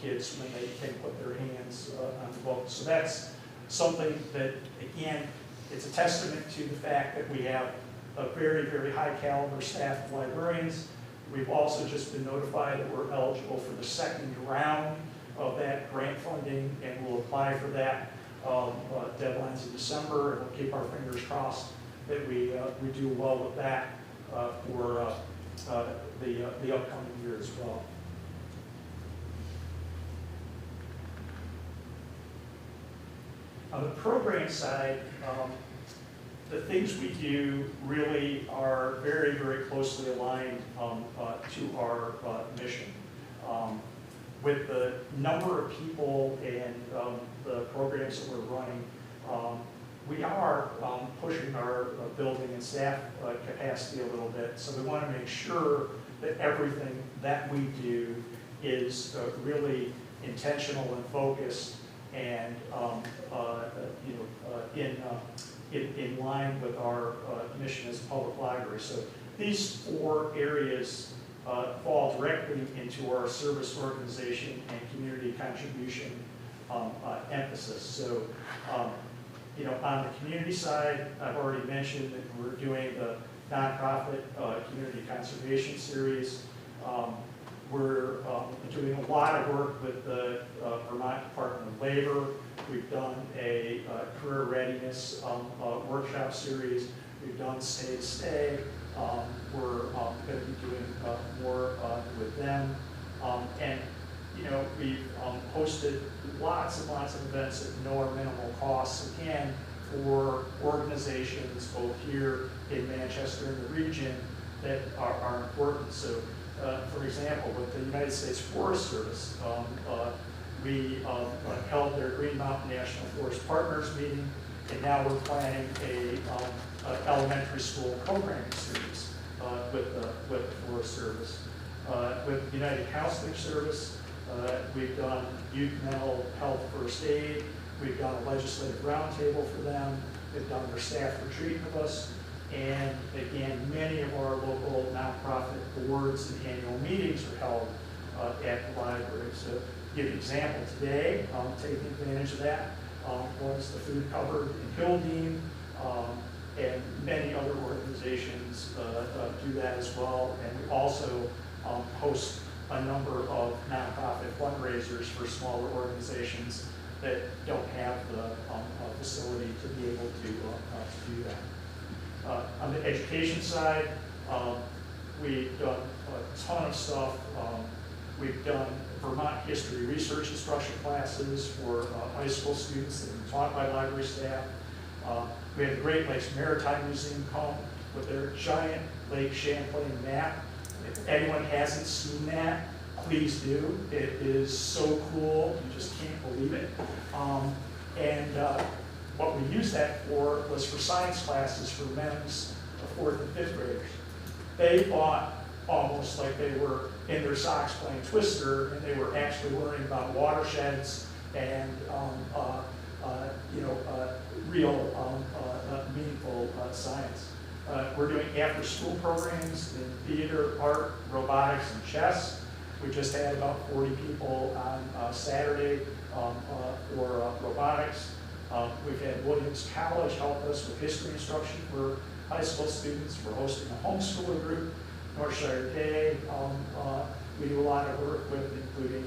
Speaker 9: kids when they can put their hands on the books. So that's something that, again, it's a testament to the fact that we have a very, very high caliber staff of librarians. We've also just been notified that we're eligible for the second round of that grant funding, and we'll apply for that. Deadline's in December, and we'll keep our fingers crossed that we do well with that for the upcoming year as well. On the program side, the things we do really are very, very closely aligned to our mission. With the number of people and the programs that we're running, we are pushing our building and staff capacity a little bit. So we want to make sure that everything that we do is really intentional and focused and in line with our mission as a public library. So these 4 areas fall directly into our service organization and community contribution emphasis. So, on the community side, I've already mentioned that we're doing the nonprofit community conservation series. We're doing a lot of work with the Vermont Department of Labor. We've done a career readiness workshop series. We've done Stay to Stay. We're going to be doing more with them. And we've hosted lots and lots of events at no or minimal costs, again, for organizations both here in Manchester and the region that are important. So, for example, with the United States Forest Service, we held their Green Mountain National Forest Partners meeting, and now we're planning a elementary school programming series with the Forest Service. With United Counseling Service, we've done youth mental health first aid. We've done a legislative roundtable for them. They've done their staff retreat with us. And again, many of our local nonprofit boards and annual meetings are held at the library. So to give you an example, today, taking advantage of that, was the Food Cupboard in Hildene, and many other organizations do that as well. And we also host a number of nonprofit fundraisers for smaller organizations that don't have the facility to be able to do that. On the education side, we've done a ton of stuff. We've done Vermont history research instruction classes for high school students that are taught by library staff. We had the Great Lakes Maritime Museum come with their giant Lake Champlain map. If anyone hasn't seen that, please do. It is so cool, you just can't believe it. What we used that for was for science classes for MEMS, the 4th and 5th graders. They thought almost like they were in their socks playing Twister, and they were actually learning about watersheds and real meaningful science. We're doing after-school programs in theater, art, robotics, and chess. We just had about 40 people on Saturday for robotics. We've had Williams College help us with history instruction for high school students. We're hosting a homeschooler group. Northshire Day, we do a lot of work with, including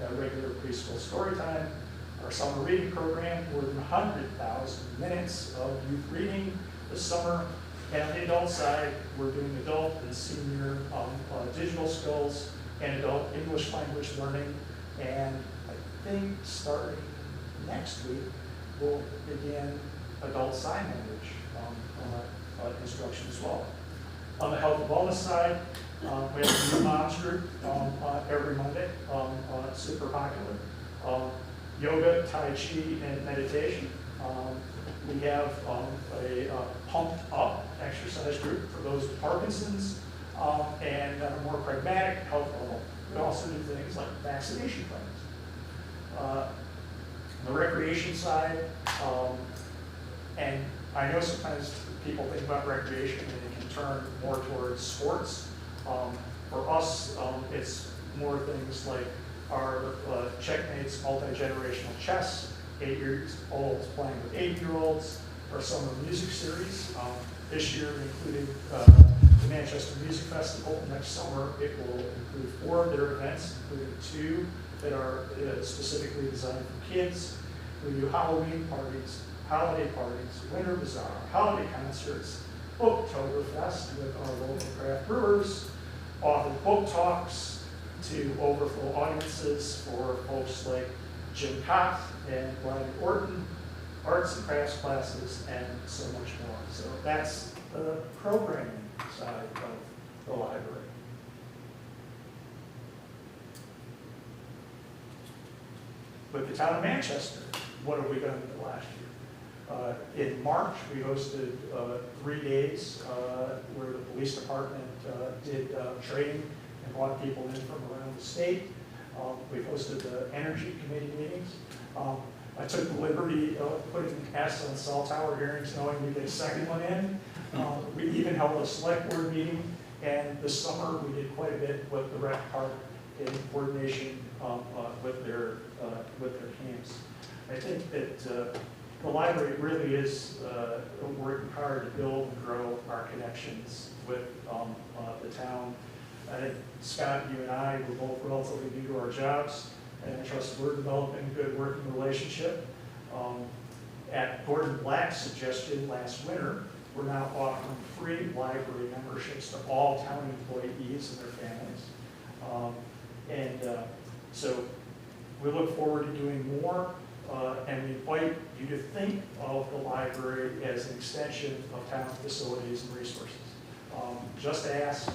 Speaker 9: a regular preschool story time. Our summer reading program, more than 100,000 minutes of youth reading this summer. And on the adult side, we're doing adult and senior digital skills and adult English language learning. And I think starting next week, we'll begin adult sign language instruction as well. On the health and wellness side, we have a new moms group every Monday, super popular. Yoga, Tai Chi, and meditation. We have a pumped up exercise group for those with Parkinson's and more pragmatic health level. We also do things like vaccination plans. On the recreation side, and I know sometimes people think about recreation and it can turn more towards sports. For us, it's more things like our Checkmates multi-generational chess, 8-year-olds playing with 8-year-olds, our summer music series. This year we included the Manchester Music Festival. Next summer it will include 4 of their events, including 2 that are specifically designed for kids. We do Halloween parties, holiday parties, winter bazaar, holiday concerts, Booktoberfest with our local craft brewers, author book talks to overflow audiences for folks like Jim Koch and Brian Orton, arts and crafts classes, and so much more. So that's the programming side of the library. With the town of Manchester, what have we done in the last year? In March, we hosted 3 days where the police department did training and brought people in from around the state. We've hosted the energy committee meetings. I took the liberty of putting an S on cell tower hearings, knowing we get a second one in. We even held a select board meeting, and this summer we did quite a bit with the rec park in coordination with their camps. I think that the library really is working hard to build and grow our connections with the town. I think Scott, you and I were both relatively new to our jobs, and I trust we're developing a good working relationship. At Gordon Black's suggestion last winter, we're now offering free library memberships to all town employees and their families. So we look forward to doing more, and we invite you to think of the library as an extension of town facilities and resources. Just ask,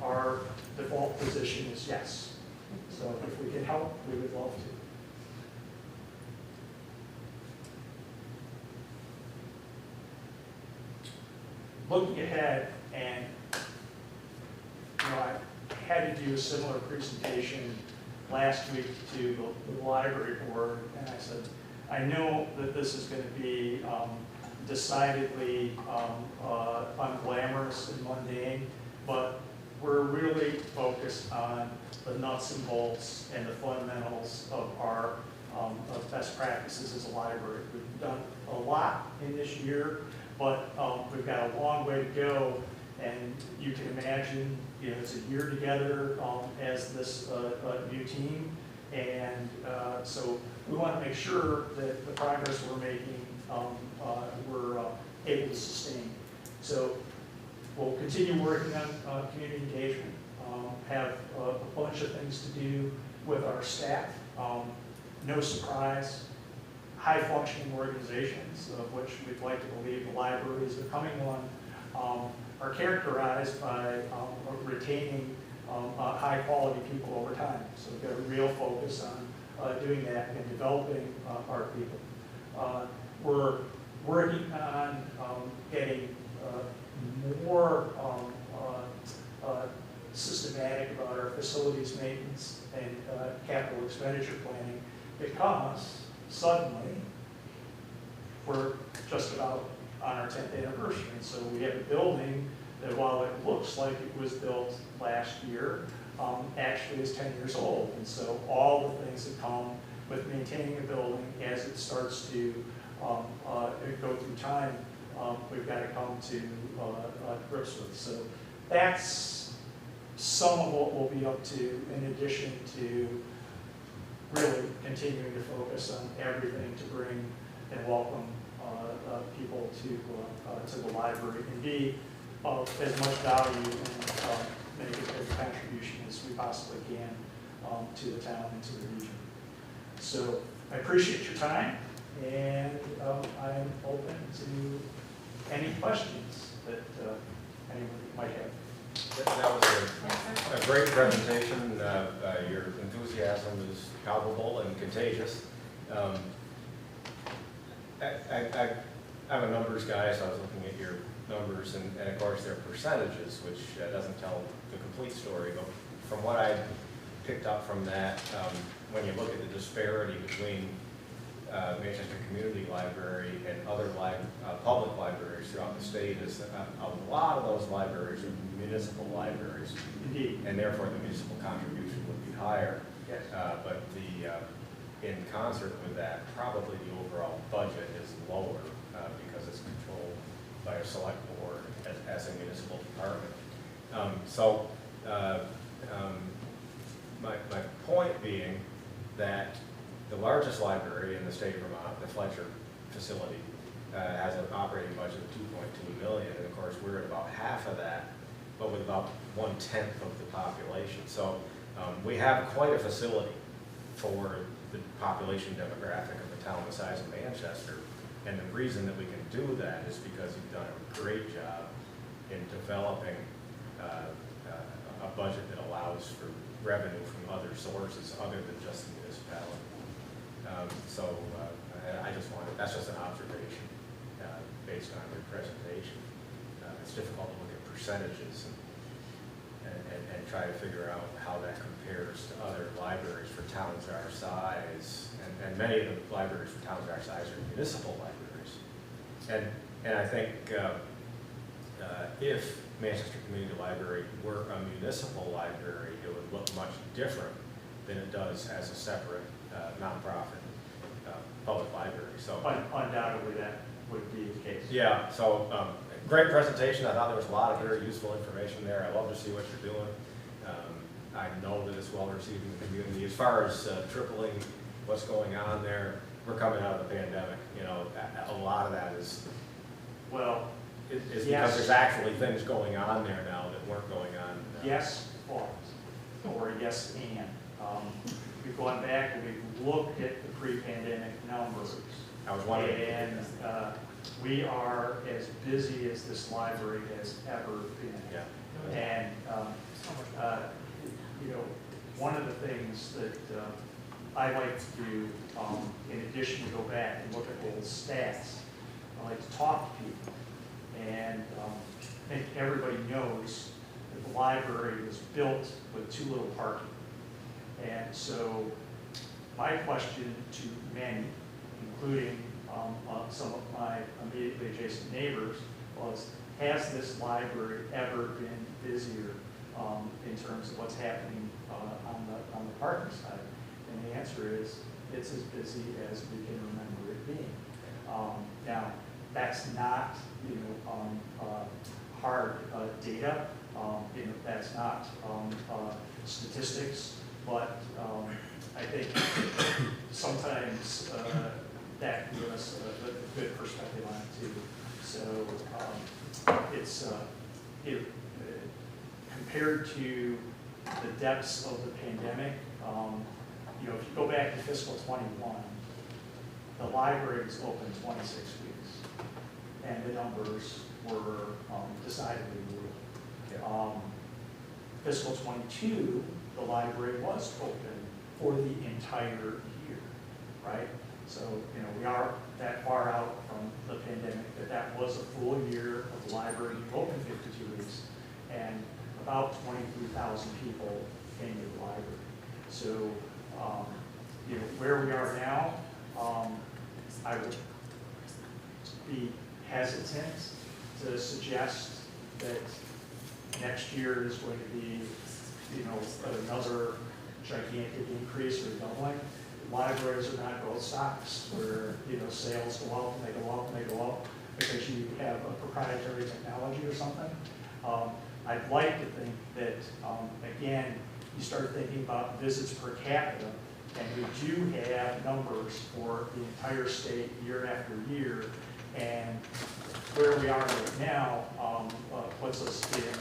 Speaker 9: our default position is yes. So if we can help, we would love to. Looking ahead, and I had to do a similar presentation last week to the library board, and I said, I know that this is going to be decidedly unglamorous and mundane, but we're really focused on the nuts and bolts and the fundamentals of our best best practices as a library. We've done a lot in this year, but we've got a long way to go. And you can imagine, it's a year together as this new team. And so we want to make sure that the progress we're making, we're able to sustain. So we'll continue working on community engagement, have a bunch of things to do with our staff. No surprise, high-functioning organizations, of which we'd like to believe the library is becoming one, are characterized by retaining high-quality people over time. So we've got a real focus on doing that and developing our people. We're working on getting more systematic about our facilities maintenance and capital expenditure planning, because suddenly we're just about on our 10th anniversary. And so we have a building that, while it looks like it was built last year, actually is 10 years old. And so all the things that come with maintaining a building as it starts to go through time, we've got to come to grips with. So that's some of what we'll be up to, in addition to really continuing to focus on everything to bring and welcome people to the library and be of as much value and make a contribution as we possibly can to the town and to the region. So I appreciate your time, and I'm open to any questions that anyone might have.
Speaker 2: That was a great presentation. Your enthusiasm is palpable and contagious. I'm a numbers guy, so I was looking at your numbers, and of course they're percentages, which doesn't tell the complete story. But from what I picked up from that, when you look at the disparity between Manchester Community Library and other public libraries throughout the state, is that a lot of those libraries are municipal libraries.
Speaker 9: Indeed.
Speaker 2: And therefore the municipal contribution would be higher.
Speaker 9: Yes.
Speaker 2: But in concert with that, probably the overall budget is lower because it's controlled by a select board as a municipal department. My point being that the largest library in the state of Vermont, the Fletcher facility, has an operating budget of $2.2 million, and of course we're at about half of that, but with about 1/10 of the population. So we have quite a facility for the population demographic of a town the size of Manchester, and the reason that we can do that is because you've done a great job in developing a budget that allows for revenue from other sources other than just the municipality. I just wanted, that's just an observation based on your presentation. It's difficult to look at percentages and try to figure out how that compares to other libraries for towns our size. And many of the libraries for towns our size are municipal libraries. And I think if Manchester Community Library were a municipal library, it would look much different than it does as a separate nonprofit public library. So
Speaker 9: Undoubtedly that would be the case.
Speaker 2: yeah, so great presentation. I thought there was a lot of very useful information there. I love to see what you're doing. I know that it's well received in the community. As far as tripling what's going on there, we're coming out of the pandemic. A lot of that is because
Speaker 9: yes.
Speaker 2: there's actually things going on there now that weren't going on.
Speaker 9: Yes, or yes, and. We've gone back and we've looked at the pre-pandemic numbers.
Speaker 2: I was wondering.
Speaker 9: And we are as busy as this library has ever been.
Speaker 2: Yeah.
Speaker 9: And, one of the things that I like to do, in addition to go back and look at old stats, I like to talk to people. And I think everybody knows that the library was built with too little parking. And so my question to many, including some of my immediately adjacent neighbors, was, has this library ever been busier in terms of what's happening on the parking side? And the answer is it's as busy as we can remember it being. Now, that's not, hard data, that's not statistics, but I think sometimes that gives us a good perspective on it too. So it's compared to the depths of the pandemic, if you go back to fiscal '21, the library was open 26 weeks, and the numbers were decidedly low. Fiscal '22, the library was open for the entire year, right? So, we are that far out from the pandemic that was a full year of the library open 52 weeks, and about 23,000 people came to the library. So, where we are now, I would be hesitant to suggest that next year is going to be, another gigantic increase or doubling. Libraries are not growth stocks where, sales go up and they go up and they go up because you have a proprietary technology or something. I'd like to think that, again, you start thinking about visits per capita, and we do have numbers for the entire state year after year, and where we are right now puts us in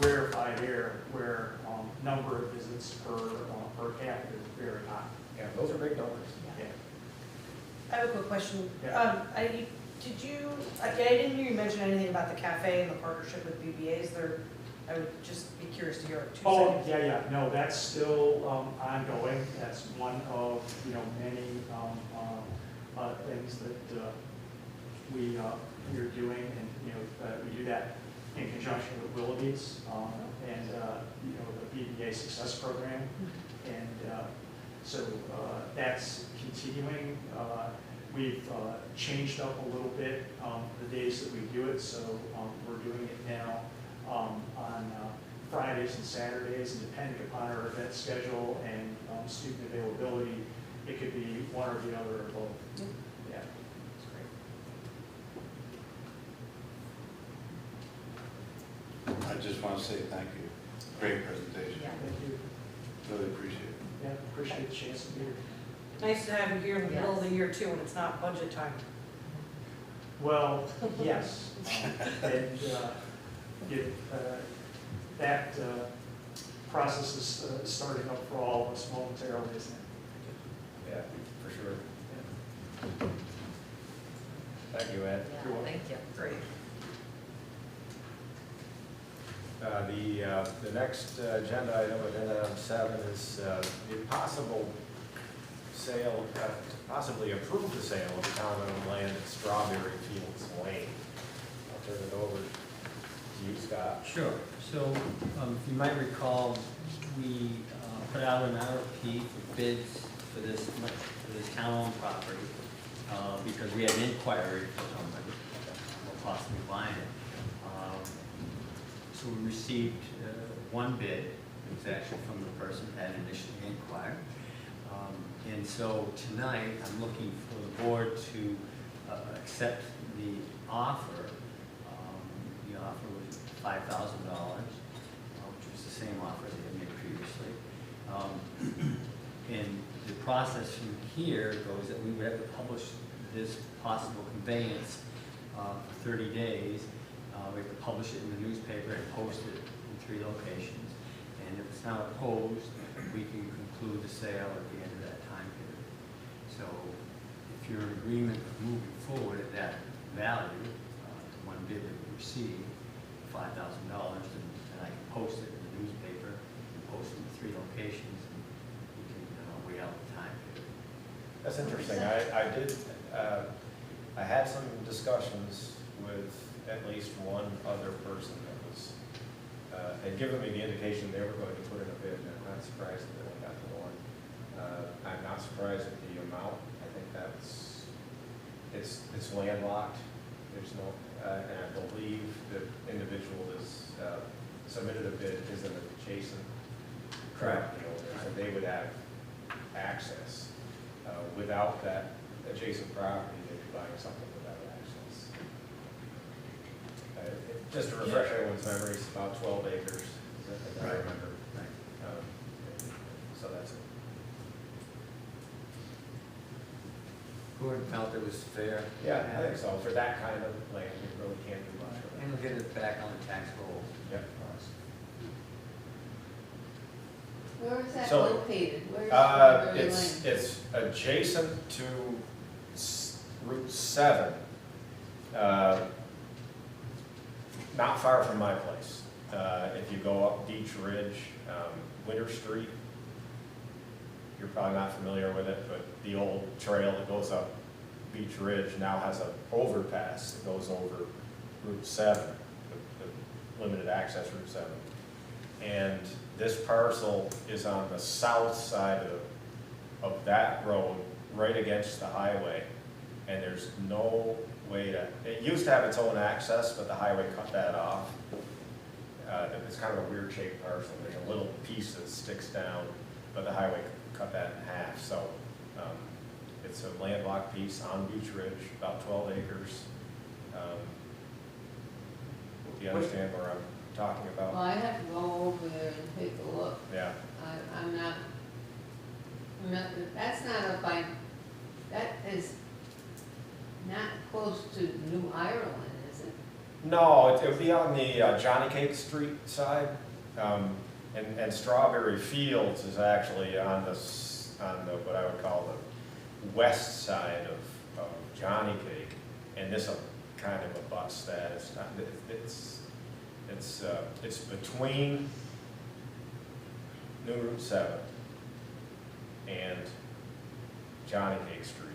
Speaker 9: rarefied air where number of visits per capita is very high.
Speaker 2: Yeah, those are big numbers.
Speaker 9: Yeah.
Speaker 11: I have a quick question.
Speaker 9: Yeah.
Speaker 11: I didn't hear you mention anything about the cafe and the partnership with BBA's. I would just be curious to hear 2
Speaker 9: Oh,
Speaker 11: seconds.
Speaker 9: yeah, no, that's still ongoing. That's one of, many things that we are doing, and, we do that in conjunction with Willoughby's and, the BBA Success Program. And so that's continuing. We've changed up a little bit the days that we do it, so we're doing it now on Fridays and Saturdays, and depending upon our event schedule and student availability, it could be one or the other or both. Yeah, that's great.
Speaker 5: I just want to say thank you. Great presentation.
Speaker 11: Yeah.
Speaker 9: Thank you.
Speaker 5: Really appreciate it.
Speaker 9: Yeah, appreciate the chance to be here.
Speaker 11: Nice to have you here in the middle of the year too, when it's not budget time.
Speaker 9: Well, yes. And that process is starting up for all of us momentarily, isn't it?
Speaker 2: Yeah, for sure. Thank you, Ed.
Speaker 9: You're welcome.
Speaker 11: Thank you. Great.
Speaker 2: The next agenda item, agenda item 7, is the possible sale, possibly approve the sale of the town-owned land at Strawberry Fields Lane. I'll turn it over to you, Scott.
Speaker 7: Sure. So, if you might recall, we put out an RFP for bids for this town-owned property because we had an inquiry for somebody about possibly buying it. So we received one bid. It was actually from the person that had initially inquired. And so tonight, I'm looking for the board to accept the offer. The offer was $5,000, which was the same offer they had made previously. And the process from here goes that we would have to publish this possible conveyance for 30 days. We have to publish it in the newspaper and post it in 3 locations. And if it's not opposed, we can conclude the sale at the end of that time period. So if you're in agreement of moving forward at that value, the one bid that we received, $5,000, then I can post it in the newspaper and post it in 3 locations, and we can wait out the time period.
Speaker 2: That's interesting. I had some discussions with at least one other person that was, had given me the indication they were going to put in a bid, and I'm not surprised that they only got the one. I'm not surprised at the amount. I think it's landlocked. There's no, and I believe the individual is, submitted a bid is an adjacent property owner, so they would have access. without that adjacent property, they'd be buying something without access. Just to refresh everyone's memories, about 12 acres, as I
Speaker 5: Right.
Speaker 2: remember.
Speaker 7: Right.
Speaker 2: So that's it.
Speaker 7: Gordon felt it was fair.
Speaker 2: Yeah, I think so. For that kind of land, you really can't do much with
Speaker 7: And
Speaker 2: it.
Speaker 7: we'll get it back on the tax roll.
Speaker 2: Yep.
Speaker 3: Where is that
Speaker 2: So,
Speaker 3: located? Where is Strawberry Lane?
Speaker 2: It's adjacent to Route 7, not far from my place. If you go up Beach Ridge, Winter Street, you're probably not familiar with it, but the old trail that goes up Beach Ridge now has an overpass that goes over Route 7, the limited access Route 7. And this parcel is on the south side of that road, right against the highway. And there's no way to, it used to have its own access, but the highway cut that off. It's kind of a weird shaped parcel. There's a little piece that sticks down, but the highway cut that in half. So it's a landlocked piece on Beach Ridge, about 12 acres. Do you understand where I'm talking
Speaker 3: Well,
Speaker 2: about?
Speaker 3: I have to go over there and take a look.
Speaker 2: Yeah.
Speaker 3: I'm not, that's not up by, that is not close to New Ireland, is it?
Speaker 2: No, it would be on the Johnny Cake Street side. And Strawberry Fields is actually on the, what I would call the west side of Johnny Cake. And this kind of abuts that. It's not, it's between New Route 7 and Johnny Cake Street,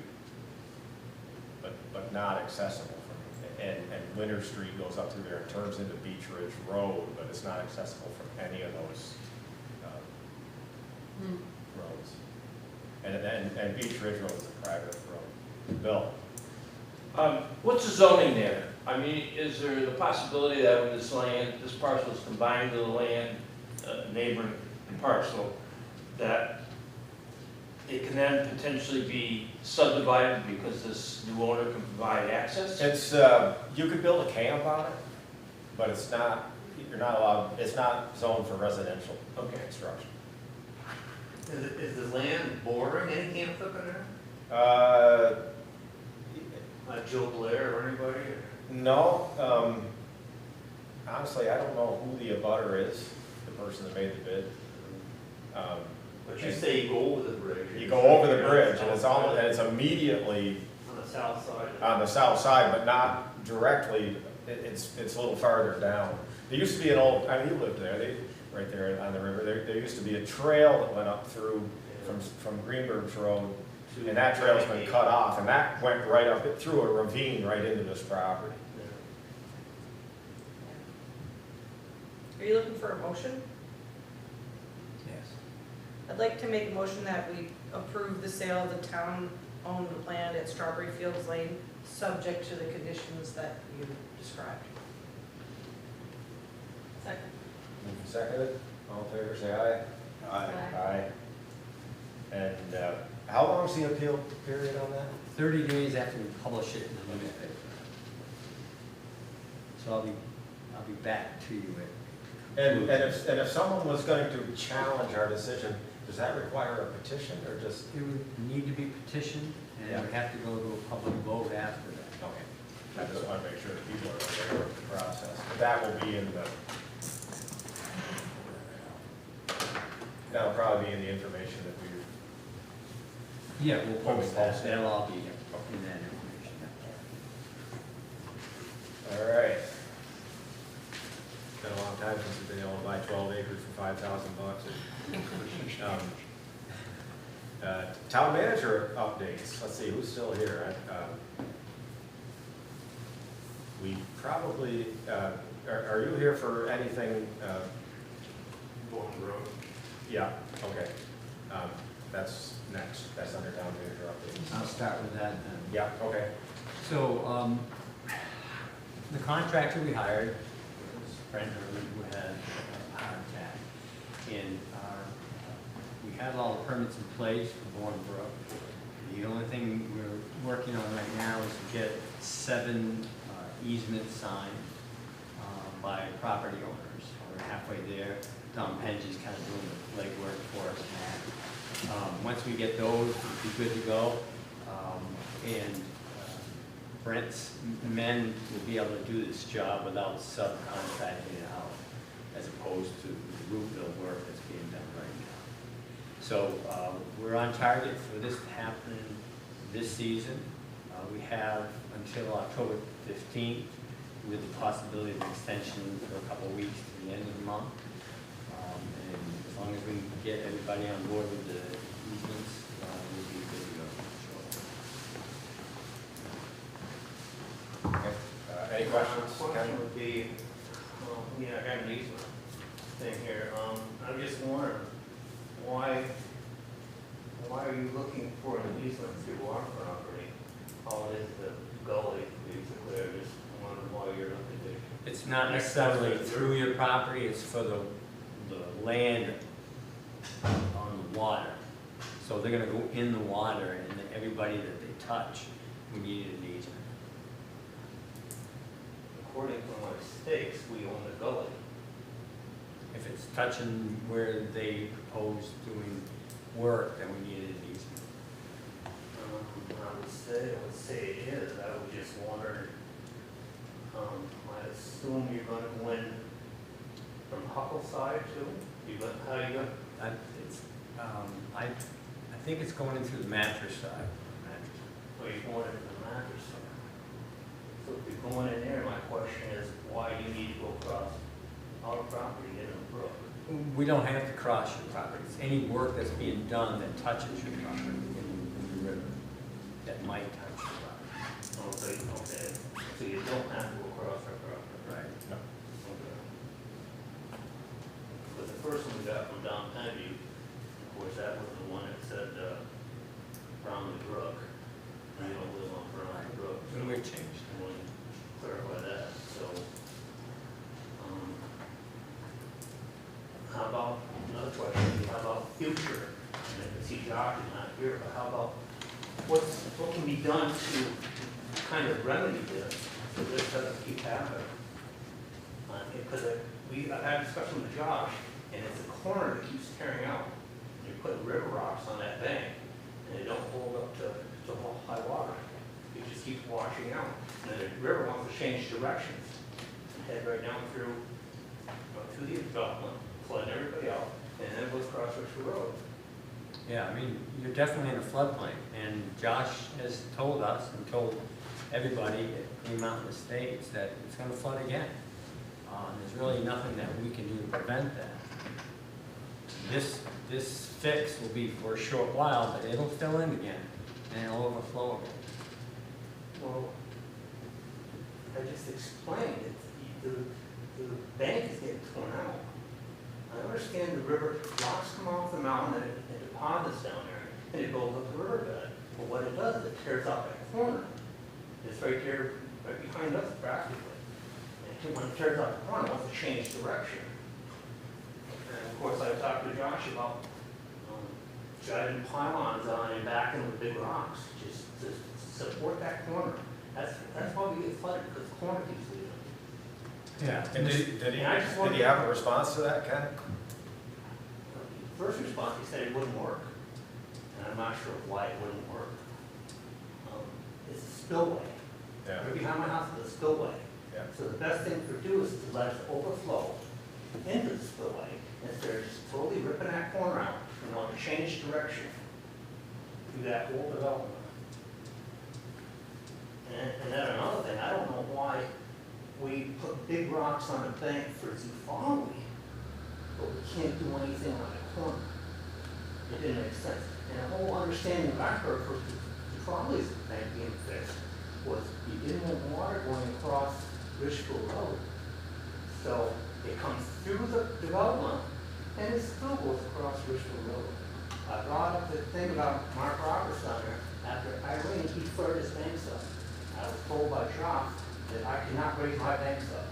Speaker 2: but not accessible from, and Winter Street goes up through there and turns into Beach Ridge Road, but it's not accessible from any of those roads. And Beach Ridge Road is a private road. Bill?
Speaker 12: What's the zoning there? I mean, is there the possibility that when this land, this parcel is combined to the land, neighboring parcel, that it can then potentially be subdivided because this new owner can provide access?
Speaker 2: It's, you could build a camp on it, but it's not, you're not allowed, it's not zoned for residential construction.
Speaker 6: Is the land bordering any camps up in there?
Speaker 12: Like Joe Blair or anybody? Or?
Speaker 2: No, honestly, I don't know who the abutter is, the person that made the bid.
Speaker 6: But you say you go over the bridge.
Speaker 2: You go over the bridge, and it's almost, and it's immediately
Speaker 6: On the south side.
Speaker 2: on the south side, but not directly, it's a little farther down. There used to be an old, I mean, you lived there, right there on the river, there used to be a trail that went up through from Greenberg's Road, and that trail's been cut off, and that went right up, through a ravine right into this property.
Speaker 11: Are you looking for a motion?
Speaker 7: Yes.
Speaker 11: I'd like to make a motion that we approve the sale of the town-owned land at Strawberry Fields Lane, subject to the conditions that you described. Second.
Speaker 2: Moved and seconded, all in favor, say aye.
Speaker 5: Aye.
Speaker 2: Aye. And how long is the appeal period on that?
Speaker 7: 30 days after we publish it in the newspaper. So I'll be back to you at.
Speaker 2: And if someone was going to challenge our decision, does that require a petition or just?
Speaker 7: It would need to be petitioned, and it would have to go to a public vote after that.
Speaker 2: Okay. I just want to make sure that people are aware of the process. But that will be in the, that'll probably be in the information that we.
Speaker 7: Yeah, we'll
Speaker 2: When we
Speaker 7: post that,
Speaker 2: post it.
Speaker 7: that'll all be in that information.
Speaker 2: All right. It's been a long time since we've been able to buy 12 acres for $5,000. Town manager updates. Let's see, who's still here? We probably, are you here for anything?
Speaker 6: Bowling Road.
Speaker 2: Yeah, okay. That's next. That's under town manager updates.
Speaker 7: I'll start with that then.
Speaker 2: Yeah, okay.
Speaker 7: So, the contractor we hired was Brent Irwin, who had a heart attack. And we had all the permits in place for Bourne Brook. The only thing we're working on right now is to get 7 easements signed by property owners. We're halfway there. Don Penge's kind of doing the legwork for us now. Once we get those, we'll be good to go. And Brent's men will be able to do this job without subcontracting it out, as opposed to the root bill work that's being done right now. So we're on target for this to happen this season. We have until October 15th, with the possibility of extension for a couple of weeks to the end of the month. And as long as we can get everybody on board with the easements, we'll be good to go.
Speaker 2: Okay. Any questions?
Speaker 6: Question
Speaker 2: Ken?
Speaker 6: would be, I got an easement thing here. I'm just wondering, why are you looking for an easement through our property? All it is the gully, basically, I just wondering why you're looking to.
Speaker 7: It's not necessarily through your property, it's for the land on the water. So they're gonna go in the water, and everybody that they touch, we need an easement.
Speaker 6: According to my stakes, we own the gully.
Speaker 7: If it's touching where they propose doing work, then we need an easement.
Speaker 6: I would say it is. I was just wondering, I assume you're gonna go in from Huckle side too? How you gonna?
Speaker 7: I think it's going in through the mattress side.
Speaker 6: Or you're going into the mattress side? So if you're going in there, my question is, why do you need to go across our property in the brook?
Speaker 7: We don't have to cross your property. It's any work that's being done that touches your property in the river, that might touch your property.
Speaker 6: Okay, so you don't have to go across our property?
Speaker 7: Right.
Speaker 2: No.
Speaker 6: Okay. But the first one we got from Don Penny, of course, that was the one that said, Brownlee Brook. We don't live on Brownlee Brook. So
Speaker 7: And we've changed.
Speaker 6: I want to clarify that, so. How about, another question, how about future? And I can see Josh is not here, but how about, what can be done to kind of remedy this, so this doesn't keep happening? Because I had a discussion with Josh, and it's a corner that keeps tearing out. You put river rocks on that bank, and they don't hold up to high water. It just keeps washing out. And then the river wants to change directions and head right down through the development, flooding everybody out, and then it goes across Richford Road.
Speaker 7: Yeah, I mean, you're definitely in a floodplain, and Josh has told us and told everybody at Green Mountain Estates that it's gonna flood again. There's really nothing that we can do to prevent that. This fix will be for a short while, but it'll fill in again, and it'll overflow again.
Speaker 6: Well, I just explained it. The bank is getting torn out. I understand the river, rocks come off the mountain and deposits down there, and it goes up the riverbed. But what it does, it tears out that corner. It's right there, right behind us practically. And when it tears out the corner, it wants to change direction. And of course, I talked to Josh about driving pylons on and backing with big rocks, just to support that corner. That's why we get flooded, because the corner keeps leaving.
Speaker 7: Yeah.
Speaker 2: And did he have a response to that, Ken?
Speaker 6: First response, he said it wouldn't work. And I'm not sure why it wouldn't work. It's a spillway.
Speaker 2: Yeah.
Speaker 6: Right behind my house is a spillway.
Speaker 2: Yeah.
Speaker 6: So the best thing to do is to let it overflow into the spillway instead of just totally ripping that corner out and want to change direction through that whole development. And then another thing, I don't know why we put big rocks on the bank for Zufali, but we can't do anything on the corner. It didn't make sense. And the whole understanding that I heard for Zufali's bank being fixed was you didn't want water going across Richfield Road. So it comes through the development and it still goes across Richfield Road. I brought up the thing about Mark Roberts on there. After Irene, he flared his banks up. I was told by Josh that I cannot raise my banks up.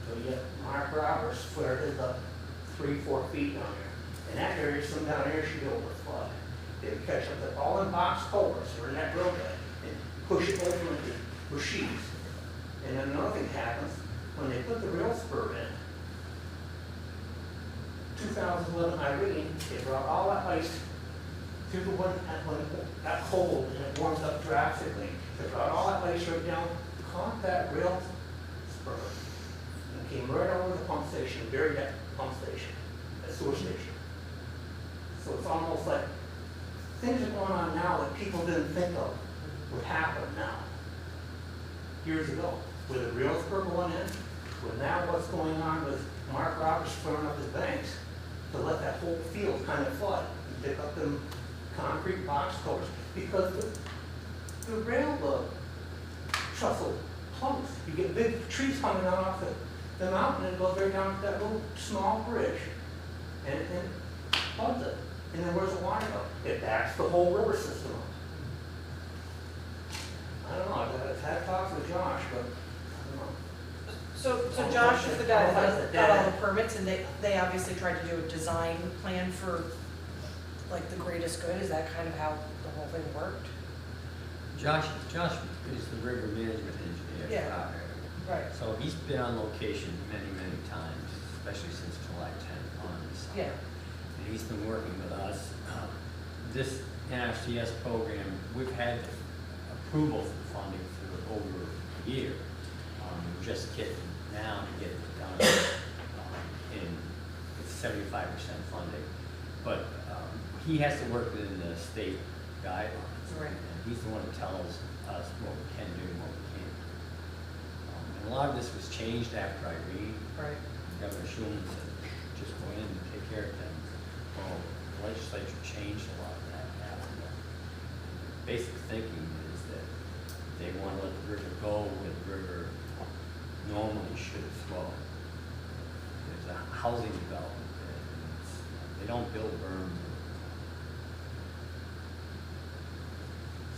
Speaker 6: So yet Mark Roberts flared his up 3-4 feet down there. And that area, some down there should be over flood. they would catch up to all in box culverts or in that roadway and push it over into Rasheeds. And then another thing happens, when they put the rail spur in, 2011 Irene, they brought all that ice through the one, when it got cold and it warms up drastically. They brought all that ice right down, caught that rail spur, and came right over the pump station, buried that pump station, that sewer station. So it's almost like things are going on now that people didn't think of would happen now. Years ago, with the rail spur going in, with now what's going on with Mark Roberts filling up his banks to let that whole field kind of flood and pick up them concrete box culverts. Because the railroad trestle plugs. You get big trees coming down off the mountain and it goes right down to that little small bridge and plugs it. And then where's the water go? It backs the whole river system up. I don't know, I've had talks with Josh, but I don't know.
Speaker 11: So Josh is the guy that got all the permits, and they obviously tried to do a design plan for, like, the greatest good. Is that kind of how the whole thing worked?
Speaker 7: Josh is the river management engineer
Speaker 11: Yeah.
Speaker 7: for our area.
Speaker 11: Right.
Speaker 7: So he's been on location many, many times, especially since July 10th on this summer.
Speaker 11: Yeah.
Speaker 7: And he's been working with us. This NRCS program, we've had the approval for funding for over a year. We're just getting now to get it done with 75% funding. But he has to work within the state guidelines.
Speaker 11: Right.
Speaker 7: And he's the one who tells us what we can do and what we can't. And a lot of this was changed after Irene.
Speaker 11: Right.
Speaker 7: Governor Schulman said, just go in and take care of things. Well, the legislature changed a lot of that after that. Basic thinking is that they want to let the river go where the river normally should flow. There's a housing development there. They don't build berms.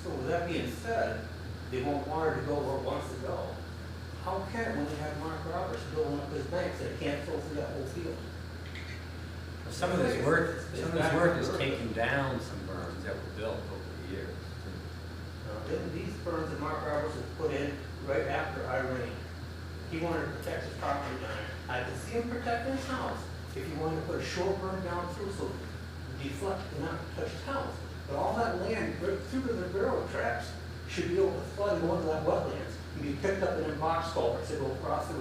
Speaker 6: So with that being said, they want water to go where it wants to go. How can, when you have Mark Roberts building up his banks, that it can't flow through that whole field?
Speaker 7: Some of this work is taking down some berms that were built over the years.
Speaker 6: These berms that Mark Roberts has put in right after Irene, he wanted to protect his property down there. I could see him protecting his house if he wanted to put a short berm down through so deflect and not touch his house. But all that land right through to the railroad tracks should be able to flood and go into that wetlands and be picked up in box culverts that go across the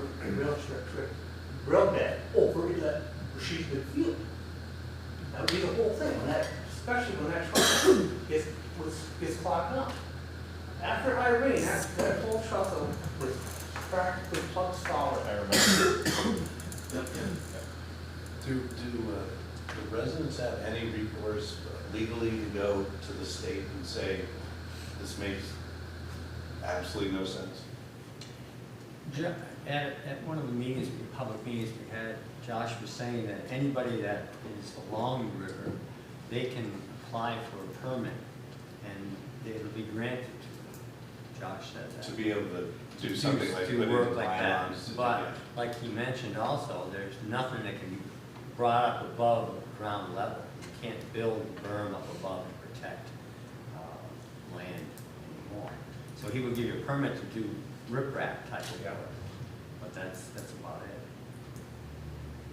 Speaker 6: rail bed over into that Rasheeds big field. That would be the whole thing, when that, especially when that truck gets clogged up. After Irene, that whole trussel was practically plug solid.
Speaker 2: I remember.
Speaker 5: Do the residents have any recourse legally to go to the state and say, this makes absolutely no sense?
Speaker 7: At one of the meetings, public meetings we had, Josh was saying that anybody that is along the river, they can apply for a permit and it'll be granted to them. Josh said that.
Speaker 5: To be able to do something like
Speaker 7: to
Speaker 5: put
Speaker 7: work
Speaker 5: in
Speaker 7: like that.
Speaker 5: bylaws.
Speaker 7: But like he mentioned also, there's nothing that can be brought up above ground level. You can't build a berm up above and protect land anymore. So he would give you a permit to do riprap type of work, but that's about it.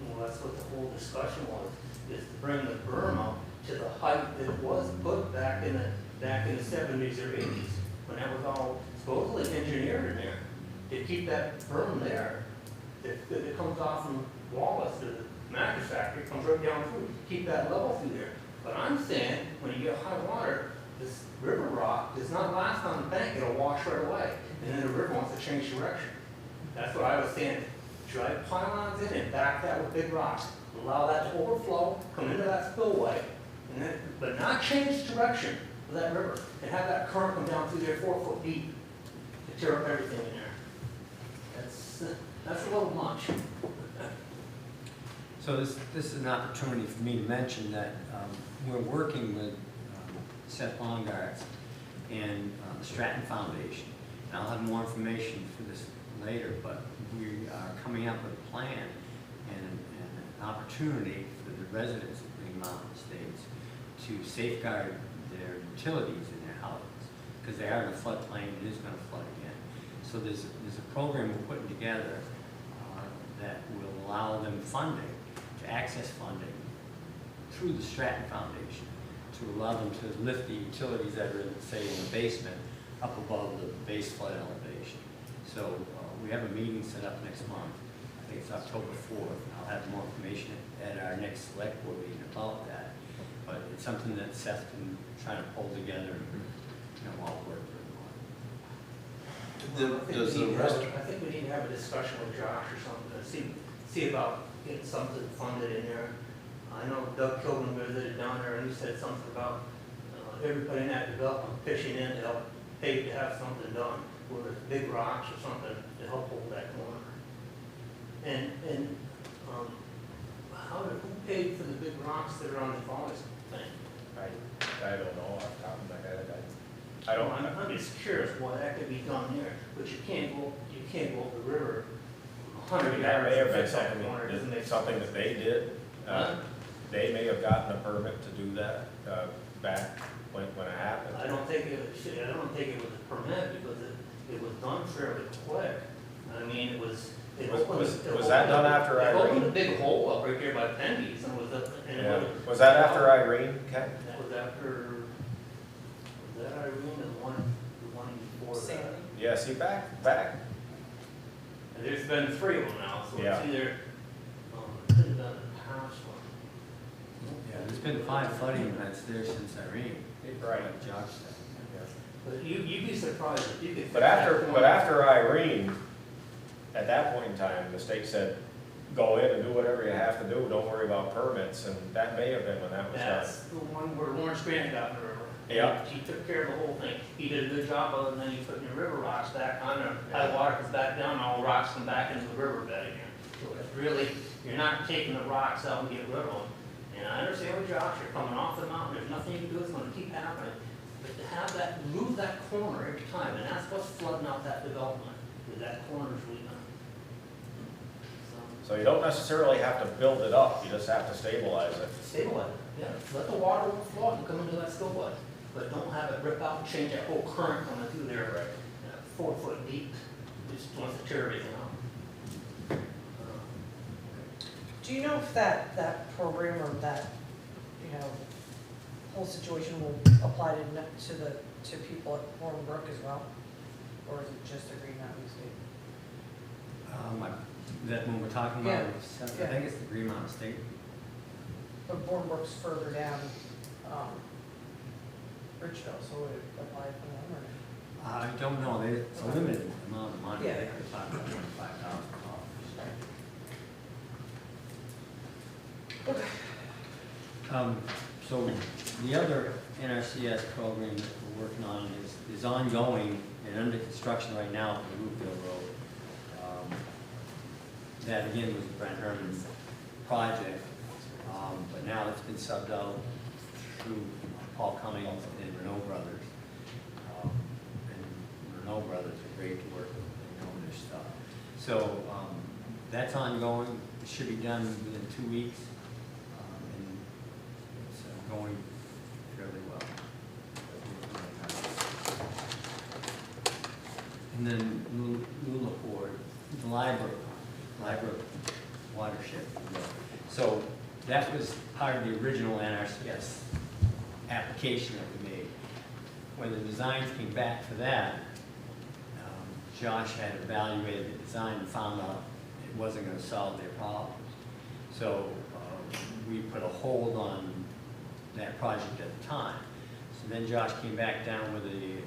Speaker 6: Well, that's what the whole discussion was, is to bring the berm up to the height that it was put back in the 70s or 80s, when that was all supposedly engineered in there, to keep that berm there. It comes off from Wallace to the mattress factory, comes right down through, keep that level through there. But I'm saying, when you get high water, this river rock does not last on the bank, it'll wash right away, and then the river wants to change direction. That's what I was saying. Drive pylons in and back that with big rocks. Allow that to overflow, come into that spillway, and then, but not change direction of that river. And have that current come down through there 4 foot deep to tear up everything in there. That's a little much.
Speaker 7: So this is an opportunity for me to mention that we're working with Seth Longards and the Stratton Foundation. And I'll have more information for this later, but we are coming up with a plan and an opportunity for the residents of Green Mountain Estates to safeguard their utilities in their houses, because they are in a floodplain, it is gonna flood again. So there's a program we're putting together that will allow them funding, to access funding through the Stratton Foundation, to allow them to lift the utilities that are, say, in the basement up above the base flood elevation. So we have a meeting set up next month. I think it's October 4th. I'll have more information at our next select board meeting about that. But it's something that Seth can try to pull together and, all work very well.
Speaker 6: I think we need to have a discussion with Josh or something, to see about getting something funded in there. I know Doug Kilman visited down there and he said something about everybody in that development pitching in to help pay to have something done, whether it's big rocks or something to help hold that corner. And who paid for the big rocks that are on the Falls thing?
Speaker 2: I don't know off the top of my head. I don't.
Speaker 6: I'm just curious why that could be done there, but you can't go up the river 100
Speaker 2: That may have been
Speaker 6: yards to fix that corner. It doesn't make
Speaker 2: something that they did.
Speaker 6: Huh?
Speaker 2: They may have gotten a permit to do that back when it happened.
Speaker 6: I don't think it was a permit because it was done fairly quick. I mean, it was.
Speaker 2: Was that done after
Speaker 6: Irene? It opened a
Speaker 2: Irene?
Speaker 6: big hole up right here by Pendy's and
Speaker 2: Yeah. Was that after Irene, Ken?
Speaker 6: That was that Irene and the one before that?
Speaker 11: Sandy.
Speaker 2: Yeah, see, back,
Speaker 6: And there's been 3 of them now, so
Speaker 2: Yeah.
Speaker 6: it's either, it could have been the past one.
Speaker 7: Yeah, there's been 5 flooding events there since Irene.
Speaker 2: Right.
Speaker 7: Like Josh said.
Speaker 6: But you'd be surprised if you could.
Speaker 2: but after Irene, at that point in time, the state said, go in and do whatever you have to do, don't worry about permits, and that may have been when that was done.
Speaker 6: That's the one where Lawrence Grant got in the river.
Speaker 2: Yeah.
Speaker 6: He took care of the whole thing. He did a good job other than he putting the river rocks back on there. High water comes back down, all the rocks come back into the riverbed again. So it's really, you're not taking the rocks out and getting rid of them. And I understand with Josh, you're coming off the mountain, there's nothing you can do, it's gonna keep happening. But to have that, lose that corner every time, and that's what's flooding out that development, is that corner's leaving.
Speaker 2: So you don't necessarily have to build it up, you just have to stabilize it.
Speaker 6: Stabilize it, yeah. Let the water flow and come into that still water. But don't have it rip out and change that whole current coming through there, 4 foot deep. Just wants to tear everything out.
Speaker 11: Do you know if that program or that, whole situation will apply to people at Bournebrook as well? Or is it just a Green Mountain State?
Speaker 7: That when we're talking about,
Speaker 11: Yeah.
Speaker 7: I think it's the Green Mountain State.
Speaker 11: But Bournebrook's further down, Richville, so would it apply for them or?
Speaker 7: I don't know, it's a limited amount of money,
Speaker 11: Yeah.
Speaker 7: they could talk about $25,000. So the other NRCS program that we're working on is ongoing and under construction right now for Roofville Road. That again was a Brent Herman project, but now it's been subbed out through Paul Cummings and Renault Brothers. And Renault Brothers are great to work with, they know their stuff. So that's ongoing, it should be done within 2 weeks, and it's going fairly well. And then Lula Ford, the library watershed. So that was part of the original NRCS application that we made. When the designs came back for that, Josh had evaluated the design and found out it wasn't going to solve their problems. So we put a hold on that project at the time. So then Josh came back down with the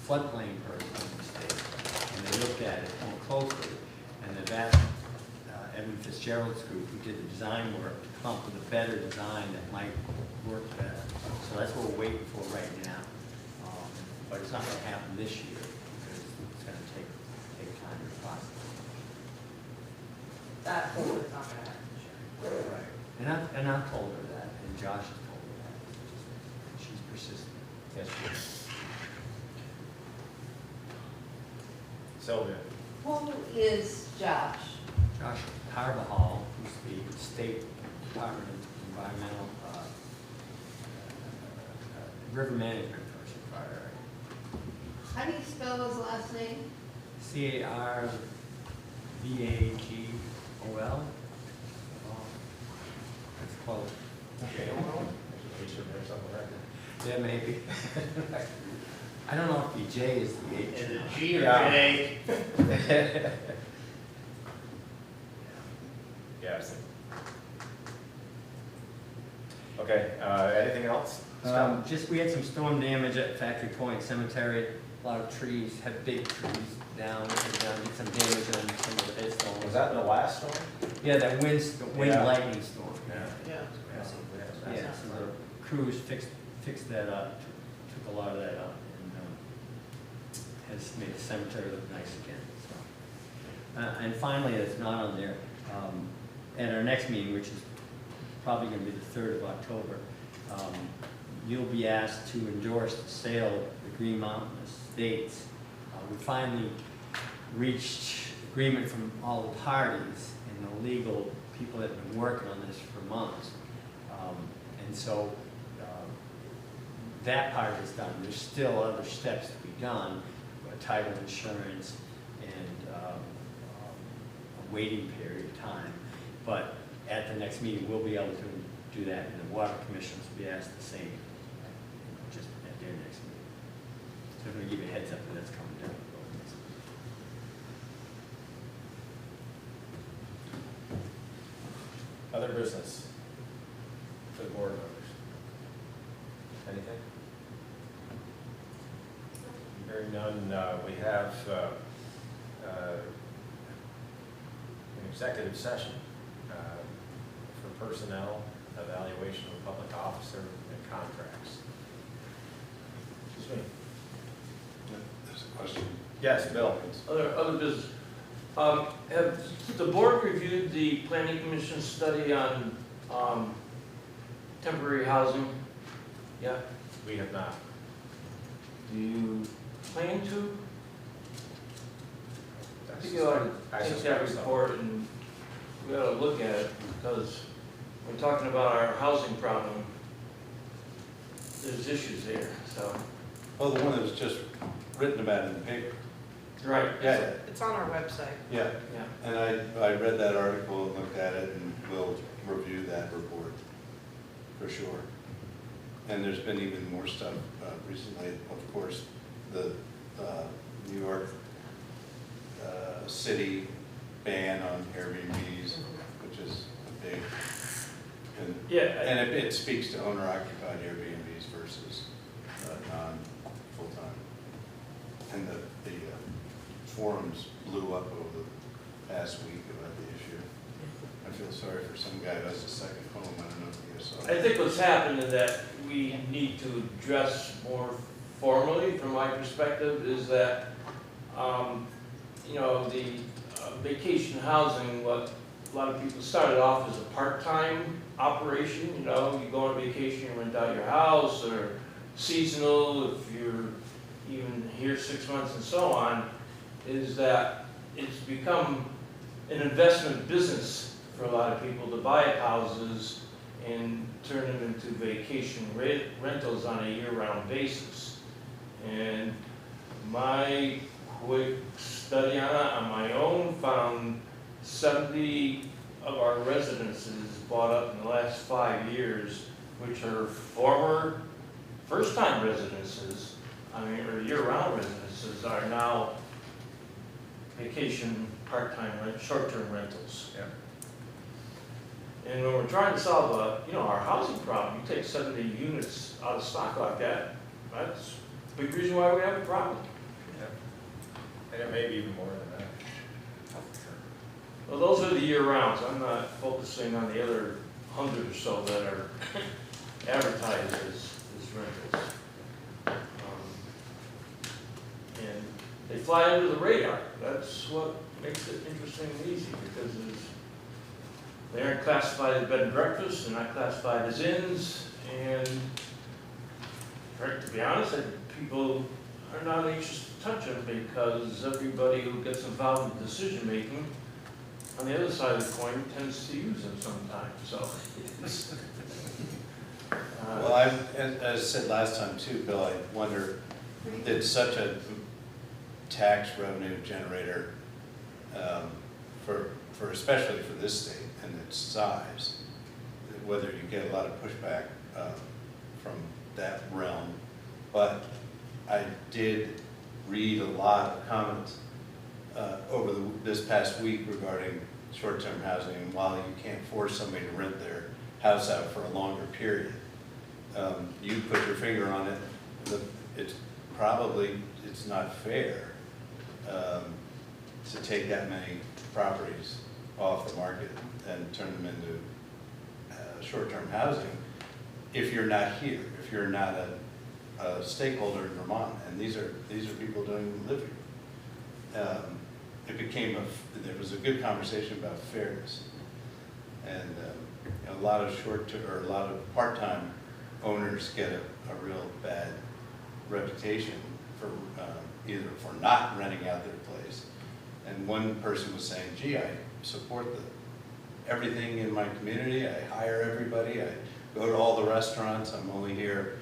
Speaker 7: floodplain person in the state, and they looked at it more closely, and that Evan Fitzgerald's group who did the design work to come up with a better design that might work better. So that's what we're waiting for right now. But it's not going to happen this year because it's going to take time to process.
Speaker 11: That whole is not gonna happen this year.
Speaker 7: Right. And I've told her that, and Josh has told her that. She's persistent.
Speaker 2: Yes, she is. Sylvia.
Speaker 3: Who is Josh?
Speaker 7: Josh Carbajal, who's the State Department of Environmental river management person, fire.
Speaker 3: How do you spell his last name?
Speaker 7: CARVAGOL. That's close.
Speaker 2: Okay, well, we should have something right
Speaker 7: Yeah, maybe. I don't know if the J is the H.
Speaker 6: Is it G or
Speaker 2: Yeah.
Speaker 6: J?
Speaker 2: there. Yes. Okay, anything else? Scott?
Speaker 7: Just, we had some storm damage at Factory Point Cemetery. A lot of trees, have big trees down, and did some damage on some of the headstones.
Speaker 2: Was that in the last storm?
Speaker 7: Yeah, that wind
Speaker 2: Yeah.
Speaker 7: lightning storm.
Speaker 8: Yeah.
Speaker 7: Yeah, so the crews fixed that up, took a lot of that up, and has made the cemetery look nice again, so. And finally, it's not on there, at our next meeting, which is probably gonna be the 3rd of October, you'll be asked to endorse the sale of the Green Mountain Estates. We finally reached agreement from all the parties and the legal people that have been working on this for months. And so that part is done. There's still other steps to be done, title insurance and a waiting period of time. But at the next meeting, we'll be able to do that, and the water commissions will be asked the same, just at their next meeting. So I'm going to give you a heads up that that's coming down.
Speaker 2: Other business for the board members? Anything? Hearing none, we have an executive session for personnel, evaluation of public officer and contracts. Excuse me.
Speaker 5: There's a question.
Speaker 2: Yes, Bill.
Speaker 12: Other business. Have the board reviewed the planning commission study on temporary housing? Yeah,
Speaker 2: We have not.
Speaker 12: do you plan to? I think you ought to
Speaker 2: I
Speaker 12: take that
Speaker 2: suspect so.
Speaker 12: report and we ought to look at it, because we're talking about our housing problem. There's issues there, so.
Speaker 5: Oh, the one that was just written about in the paper.
Speaker 12: Right.
Speaker 5: Yeah,
Speaker 11: It's on our website.
Speaker 5: yeah.
Speaker 12: Yeah.
Speaker 5: And I read that article and looked at it, and we'll review that report for sure. And there's been even more stuff recently. Of course, the New York city ban on Airbnbs, which is a big, and
Speaker 12: Yeah.
Speaker 5: it speaks to owner-occupied Airbnbs versus non-full-time. And the forums blew up over the past week about the issue. I feel sorry for some guy who has a second home. I don't know if you guys saw
Speaker 12: I
Speaker 5: that.
Speaker 12: think what's happened is that we need to address more formally, from my perspective, is that, you know, the vacation housing, what a lot of people started off as a part-time operation, you know, you go on vacation, you rent out your house, or seasonal, if you're even here 6 months and so on, is that it's become an investment business for a lot of people to buy houses and turn them into vacation rentals on a year-round basis. And my quick study on it, on my own, found 70 of our residences bought up in the last 5 years, which are former first-time residences, or year-round residences, are now vacation, part-time, short-term rentals.
Speaker 2: Yeah.
Speaker 12: And when we're trying to solve our housing problem, you take 70 units out of stock like that, that's a big reason why we have a problem.
Speaker 2: Yeah. And it may be even more than that.
Speaker 12: Well, those are the year-rounds. I'm not focusing on the other 100 or so that are advertised as rentals. And they fly under the radar. That's what makes it interesting and easy, because they aren't classified as bed and breakfast, they're not classified as inns, and to be honest, people are not anxious to touch them, because everybody who gets involved in decision-making on the other side of the coin tends to use them sometimes, so.
Speaker 5: Well, as I said last time too, Bill, I wonder, it's such a tax revenue generator for especially for this state and its size, whether you get a lot of pushback from that realm. But I did read a lot of comments over this past week regarding short-term housing, and while you can't force somebody to rent their house out for a longer period, you put your finger on it, it's probably, it's not fair to take that many properties off the market and turn them into short-term housing if you're not here, if you're not a stakeholder in Vermont, and these are people who live here. It became there was a good conversation about fairness, and a lot of part-time owners get a real bad reputation for either for not renting out their place. And one person was saying, gee, I support everything in my community, I hire everybody, I go to all the restaurants, I'm only here,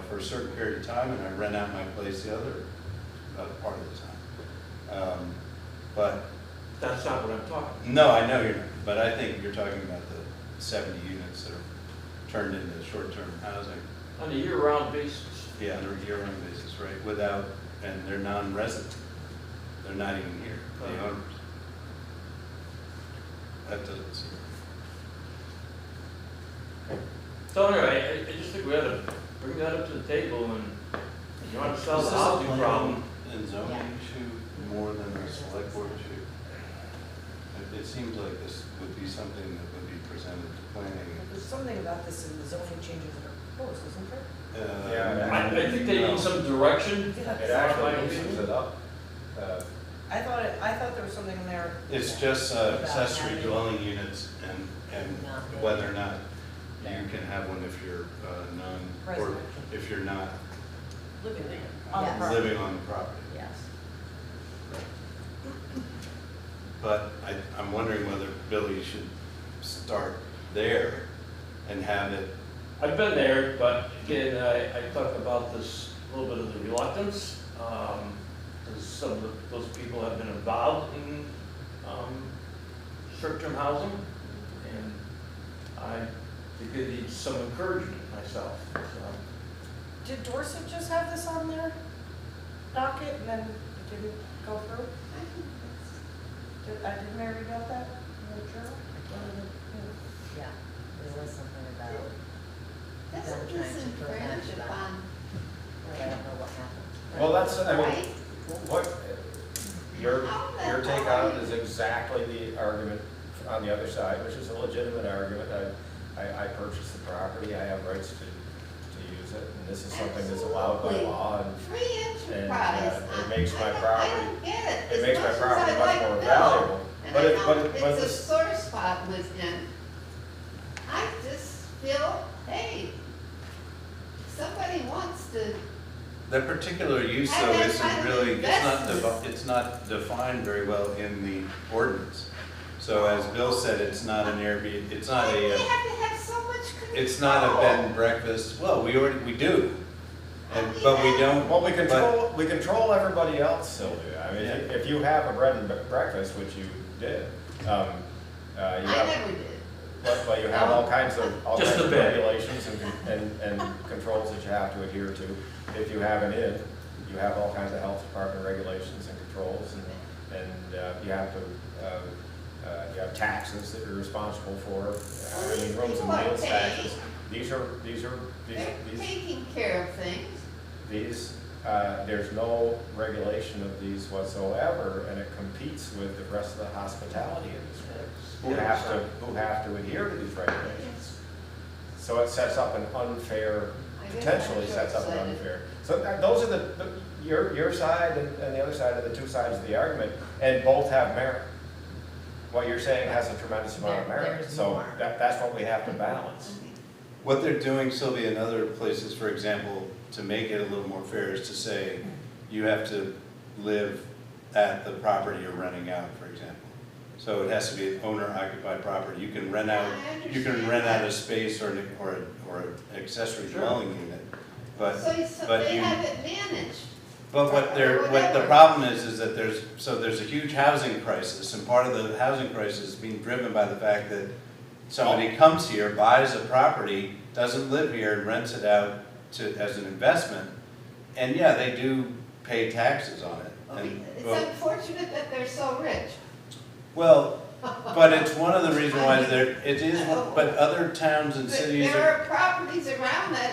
Speaker 5: for a certain period of time, and I rent out my place the other part of the time. But
Speaker 12: That's not what I'm talking about.
Speaker 5: no, I know you're not, but I think you're talking about the 70 units that are turned into short-term housing.
Speaker 12: On a year-round basis.
Speaker 5: Yeah, on a year-round basis, right, and they're non-resident. They're not even here, the owners. That doesn't seem.
Speaker 12: So anyway, I just think we ought to bring that up to the table, and you want to solve the housing problem.
Speaker 5: And zoning issue more than a select board issue? It seems like this would be something that would be presented to planning.
Speaker 11: There's something about this in the zoning changes that are proposed, isn't there?
Speaker 2: Yeah,
Speaker 12: I think they need some direction.
Speaker 2: it actually mixes it up.
Speaker 11: I thought there was something in there.
Speaker 5: It's just accessory dwelling units and whether or not you can have one if you're none, or if you're not
Speaker 11: Living there.
Speaker 3: Yes.
Speaker 5: living on the property.
Speaker 3: Yes.
Speaker 5: But I'm wondering whether Billy should start there and have it.
Speaker 12: I've been there, but again, I talked about this, a little bit of the reluctance. Because some of those people have been involved in short-term housing, and I think it needs some encouragement myself. So.
Speaker 11: Did Dorset just have this on their docket and then it didn't go through? Did Mary read about that in the journal?
Speaker 3: Yeah, there was something about them Doesn't trying this to infringe prevent that. upon, I don't know what happened.
Speaker 2: Well, that's, I mean,
Speaker 3: Right?
Speaker 2: what, your take on it is exactly the argument on the other side, which is a legitimate argument. I purchased the property, I have rights to use it, and this is something that's allowed by
Speaker 3: Absolutely.
Speaker 2: law,
Speaker 3: Free
Speaker 2: and
Speaker 3: enterprise.
Speaker 2: it makes my
Speaker 3: I
Speaker 2: property,
Speaker 3: don't get it.
Speaker 2: it
Speaker 3: As
Speaker 2: makes my
Speaker 3: much as
Speaker 2: property
Speaker 3: I
Speaker 2: much
Speaker 3: like
Speaker 2: more
Speaker 3: Bill,
Speaker 2: valuable.
Speaker 3: and
Speaker 2: But
Speaker 3: I
Speaker 2: it,
Speaker 3: know
Speaker 2: but it, but
Speaker 3: it's a
Speaker 2: this,
Speaker 3: sore spot with him. I just feel, hey, somebody wants to,
Speaker 5: That particular use
Speaker 3: And
Speaker 5: though
Speaker 3: that's
Speaker 5: isn't
Speaker 3: kind of
Speaker 5: really,
Speaker 3: investment.
Speaker 5: it's not defined very well in the ordinance. So as Bill said, it's not an Airbnb, it's not
Speaker 3: we
Speaker 5: a,
Speaker 3: have to have so much control.
Speaker 5: it's not a bed and breakfast. Well, we do. But we don't.
Speaker 2: well, we control everybody else, Sylvia. I mean, if you have a bread and breakfast, which you did, you
Speaker 3: I
Speaker 2: have,
Speaker 3: never did.
Speaker 2: but you have all kinds of
Speaker 12: Just a bit.
Speaker 2: regulations and controls that you have to adhere to. If you have an inn, you have all kinds of health department regulations and controls, and you have to, you have taxes that you're responsible for. I mean, rooms and
Speaker 3: People are
Speaker 2: meals
Speaker 3: paying.
Speaker 2: taxes. These are
Speaker 3: They're taking care of things.
Speaker 2: there's no regulation of these whatsoever, and it competes with the rest of the hospitality industry, who have to adhere to these regulations. So it sets up an unfair,
Speaker 3: I guess
Speaker 2: potentially
Speaker 3: I'm
Speaker 2: sets up an
Speaker 3: short-sighted.
Speaker 2: unfair. So those are your side and the other side are the two sides of the argument, and both have merit. What you're saying has a tremendous amount of merit,
Speaker 3: There's
Speaker 2: so
Speaker 3: more.
Speaker 2: that's what we have to balance.
Speaker 5: What they're doing, Sylvia, in other places, for example, to make it a little more fair, is to say you have to live at the property you're renting out, for example. So it has to be owner occupied property. You can rent out,
Speaker 3: I
Speaker 5: you can
Speaker 3: understand
Speaker 5: rent out
Speaker 3: that.
Speaker 5: a space or an accessory
Speaker 2: Sure.
Speaker 5: dwelling unit. But,
Speaker 3: So
Speaker 5: but
Speaker 3: they
Speaker 5: you,
Speaker 3: have it managed.
Speaker 5: but what
Speaker 3: or
Speaker 5: what the
Speaker 3: whatever.
Speaker 5: problem is that there's a huge housing crisis, and part of the housing crisis is being driven by the fact that somebody comes here, buys a property, doesn't live here, and rents it out as an investment, and yeah, they do pay taxes on it. And,
Speaker 3: It's
Speaker 5: well,
Speaker 3: unfortunate that they're so rich.
Speaker 5: well, but it's one of the reasons why it is, but other towns and cities
Speaker 3: There
Speaker 5: are,
Speaker 3: are properties around that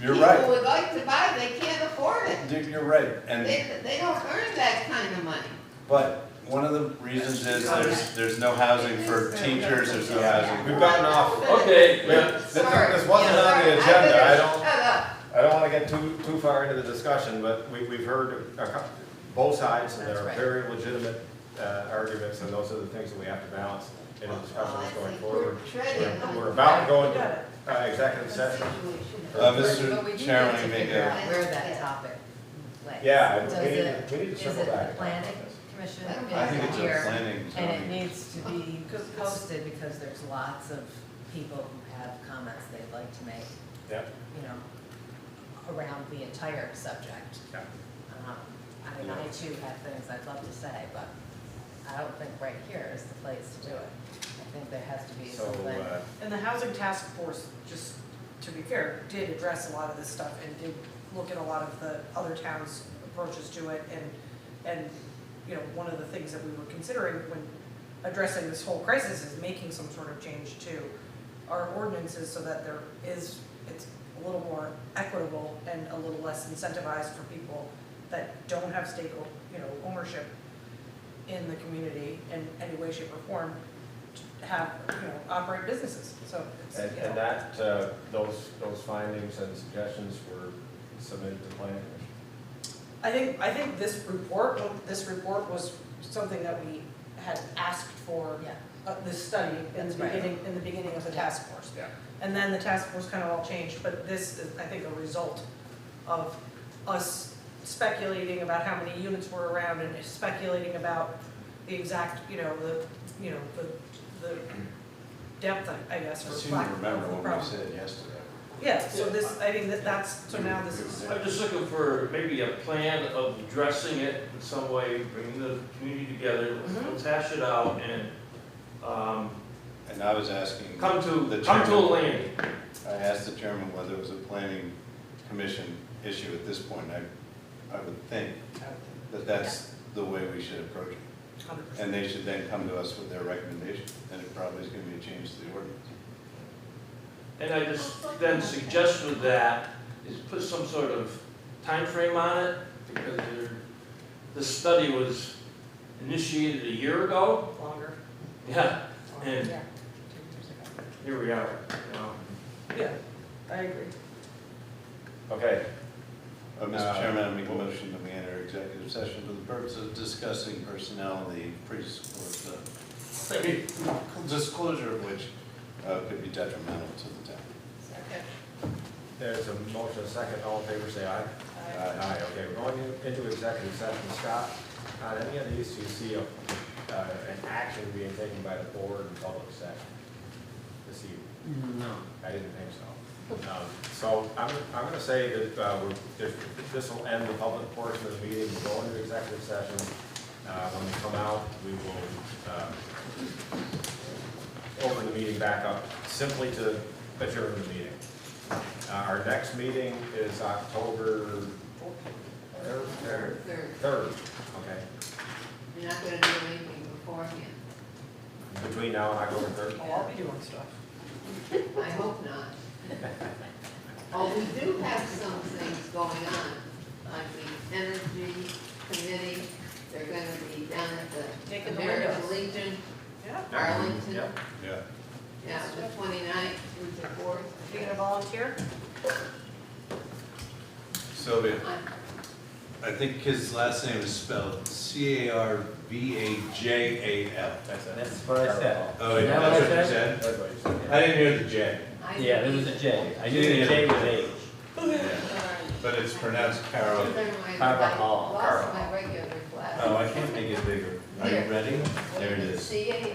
Speaker 5: you're
Speaker 3: people
Speaker 5: right,
Speaker 3: would like to buy, they can't afford it.
Speaker 5: you're right, and,
Speaker 3: They don't earn that kind of money.
Speaker 5: but one of the reasons is there's no housing for teachers, there's no housing.
Speaker 2: We've gotten off.
Speaker 12: Okay, yeah.
Speaker 3: Sorry.
Speaker 2: This wasn't
Speaker 3: Yeah,
Speaker 2: on
Speaker 3: sorry.
Speaker 2: the agenda. I
Speaker 3: better
Speaker 2: don't,
Speaker 3: Shut up.
Speaker 2: I don't want to get too far into the discussion, but we've heard both sides, and there
Speaker 11: That's
Speaker 2: are
Speaker 11: right.
Speaker 2: very legitimate arguments, and those are the things that we have to balance in the discussions
Speaker 3: I
Speaker 2: going
Speaker 3: think
Speaker 2: forward.
Speaker 3: we're treading.
Speaker 2: We're about to go into
Speaker 11: Got it.
Speaker 2: executive session.
Speaker 13: But we
Speaker 5: Mr.
Speaker 13: do
Speaker 5: Chairman,
Speaker 13: need
Speaker 5: I
Speaker 13: to
Speaker 5: make
Speaker 13: figure
Speaker 5: a,
Speaker 13: out where that topic lays.
Speaker 2: Yeah,
Speaker 13: Does
Speaker 2: we
Speaker 13: it-
Speaker 2: need to circle
Speaker 13: Is it
Speaker 2: back.
Speaker 13: the planning commission
Speaker 5: I think it's a
Speaker 13: here?
Speaker 5: planning
Speaker 13: And it
Speaker 5: zoning.
Speaker 13: needs to be posted because there's lots of people who have comments they'd like to make,
Speaker 2: Yeah,
Speaker 13: you know, around the entire subject.
Speaker 2: yeah.
Speaker 13: I mean, I too have things I'd love to say, but I don't think right here is the place to do it. I think there has to be
Speaker 2: So,
Speaker 13: something.
Speaker 11: And the housing task force, just to be fair, did address a lot of this stuff and did look at a lot of the other towns' approaches to it. And, you know, one of the things that we were considering when addressing this whole crisis is making some sort of change to our ordinances so that it's a little more equitable and a little less incentivized for people that don't have ownership in the community in any way, shape, or form to have, operate businesses. So it's,
Speaker 2: And
Speaker 11: you know.
Speaker 2: that, those findings and suggestions were submitted to the planning commission.
Speaker 11: I think this report was something that we had asked for,
Speaker 13: Yeah.
Speaker 11: this study in the
Speaker 13: That's right.
Speaker 11: beginning of the task force.
Speaker 2: Yeah.
Speaker 11: And then the task force kind of all changed, but this is, I think, a result of us speculating about how many units were around and speculating about the exact, the depth, I guess,
Speaker 5: I
Speaker 11: for
Speaker 5: seem
Speaker 11: lack
Speaker 5: to
Speaker 11: of
Speaker 5: remember
Speaker 11: the
Speaker 5: what we
Speaker 11: problem.
Speaker 5: said yesterday.
Speaker 11: Yeah, so this, I mean, so now this is.
Speaker 12: I'm just looking for maybe a plan of addressing it in some way, bringing the community together, let's hash it out and,
Speaker 5: And I was asking.
Speaker 12: come
Speaker 5: the
Speaker 12: to a
Speaker 5: chairman-
Speaker 12: landing.
Speaker 5: I asked the chairman whether it was a planning commission issue at this point. I would think that that's the way we should approach it.
Speaker 11: 100%.
Speaker 5: And they should then come to us with their recommendation, and it probably is gonna be a change to the ordinance.
Speaker 12: And I just then suggest with that is put some sort of time frame on it, because the study was initiated a year ago.
Speaker 11: Longer.
Speaker 12: Yeah, and
Speaker 13: Yeah.
Speaker 12: here we are, you know.
Speaker 11: Yeah, I agree.
Speaker 2: Okay,
Speaker 5: Mr. Chairman, I make a motion that we enter executive session for the purpose of discussing personnel in the preschool, disclosure of which could be detrimental to the town.
Speaker 11: Second.
Speaker 2: there's a motion, a second, all in favor, say aye. Aye, okay, we're going into executive session. Scott, on any of these, do you see an action being taken by the board in public session this evening?
Speaker 7: No.
Speaker 2: I didn't think so. So I'm gonna say that this will end the public portion of the meeting, we'll go into executive session. When we come out, we will open the meeting back up simply to adjourn the meeting. Our next meeting is October
Speaker 3: Third.
Speaker 2: 3rd, okay,
Speaker 3: You're not gonna do anything beforehand.
Speaker 2: between now and October 3rd.
Speaker 11: Oh, I'll be doing stuff.
Speaker 3: I hope not. Oh, we do have some things going on, like the energy committee, they're gonna be down at the
Speaker 11: Taking the
Speaker 3: American
Speaker 11: windows.
Speaker 3: Legion,
Speaker 11: Yeah.
Speaker 3: Arlington,
Speaker 2: Yep.
Speaker 5: Yeah.
Speaker 3: yeah, the 29th through the 4th.
Speaker 11: You gonna volunteer?
Speaker 5: Sylvia, I think his last name is spelled Carvajal.
Speaker 2: That's it.
Speaker 7: That's what I said.
Speaker 5: Oh,
Speaker 7: Is
Speaker 5: yeah,
Speaker 7: that what I
Speaker 5: that's what you
Speaker 7: said?
Speaker 5: said?
Speaker 2: That's what you said.
Speaker 5: I didn't hear the J.
Speaker 3: I
Speaker 7: Yeah, there was a J. I knew the J was H.
Speaker 5: Yeah.
Speaker 3: All right.
Speaker 5: But it's pronounced Caro.
Speaker 3: Carvajal. Lost my regular glass.
Speaker 5: Oh, I can't make it bigger. Are you ready? There it is.
Speaker 3: C-A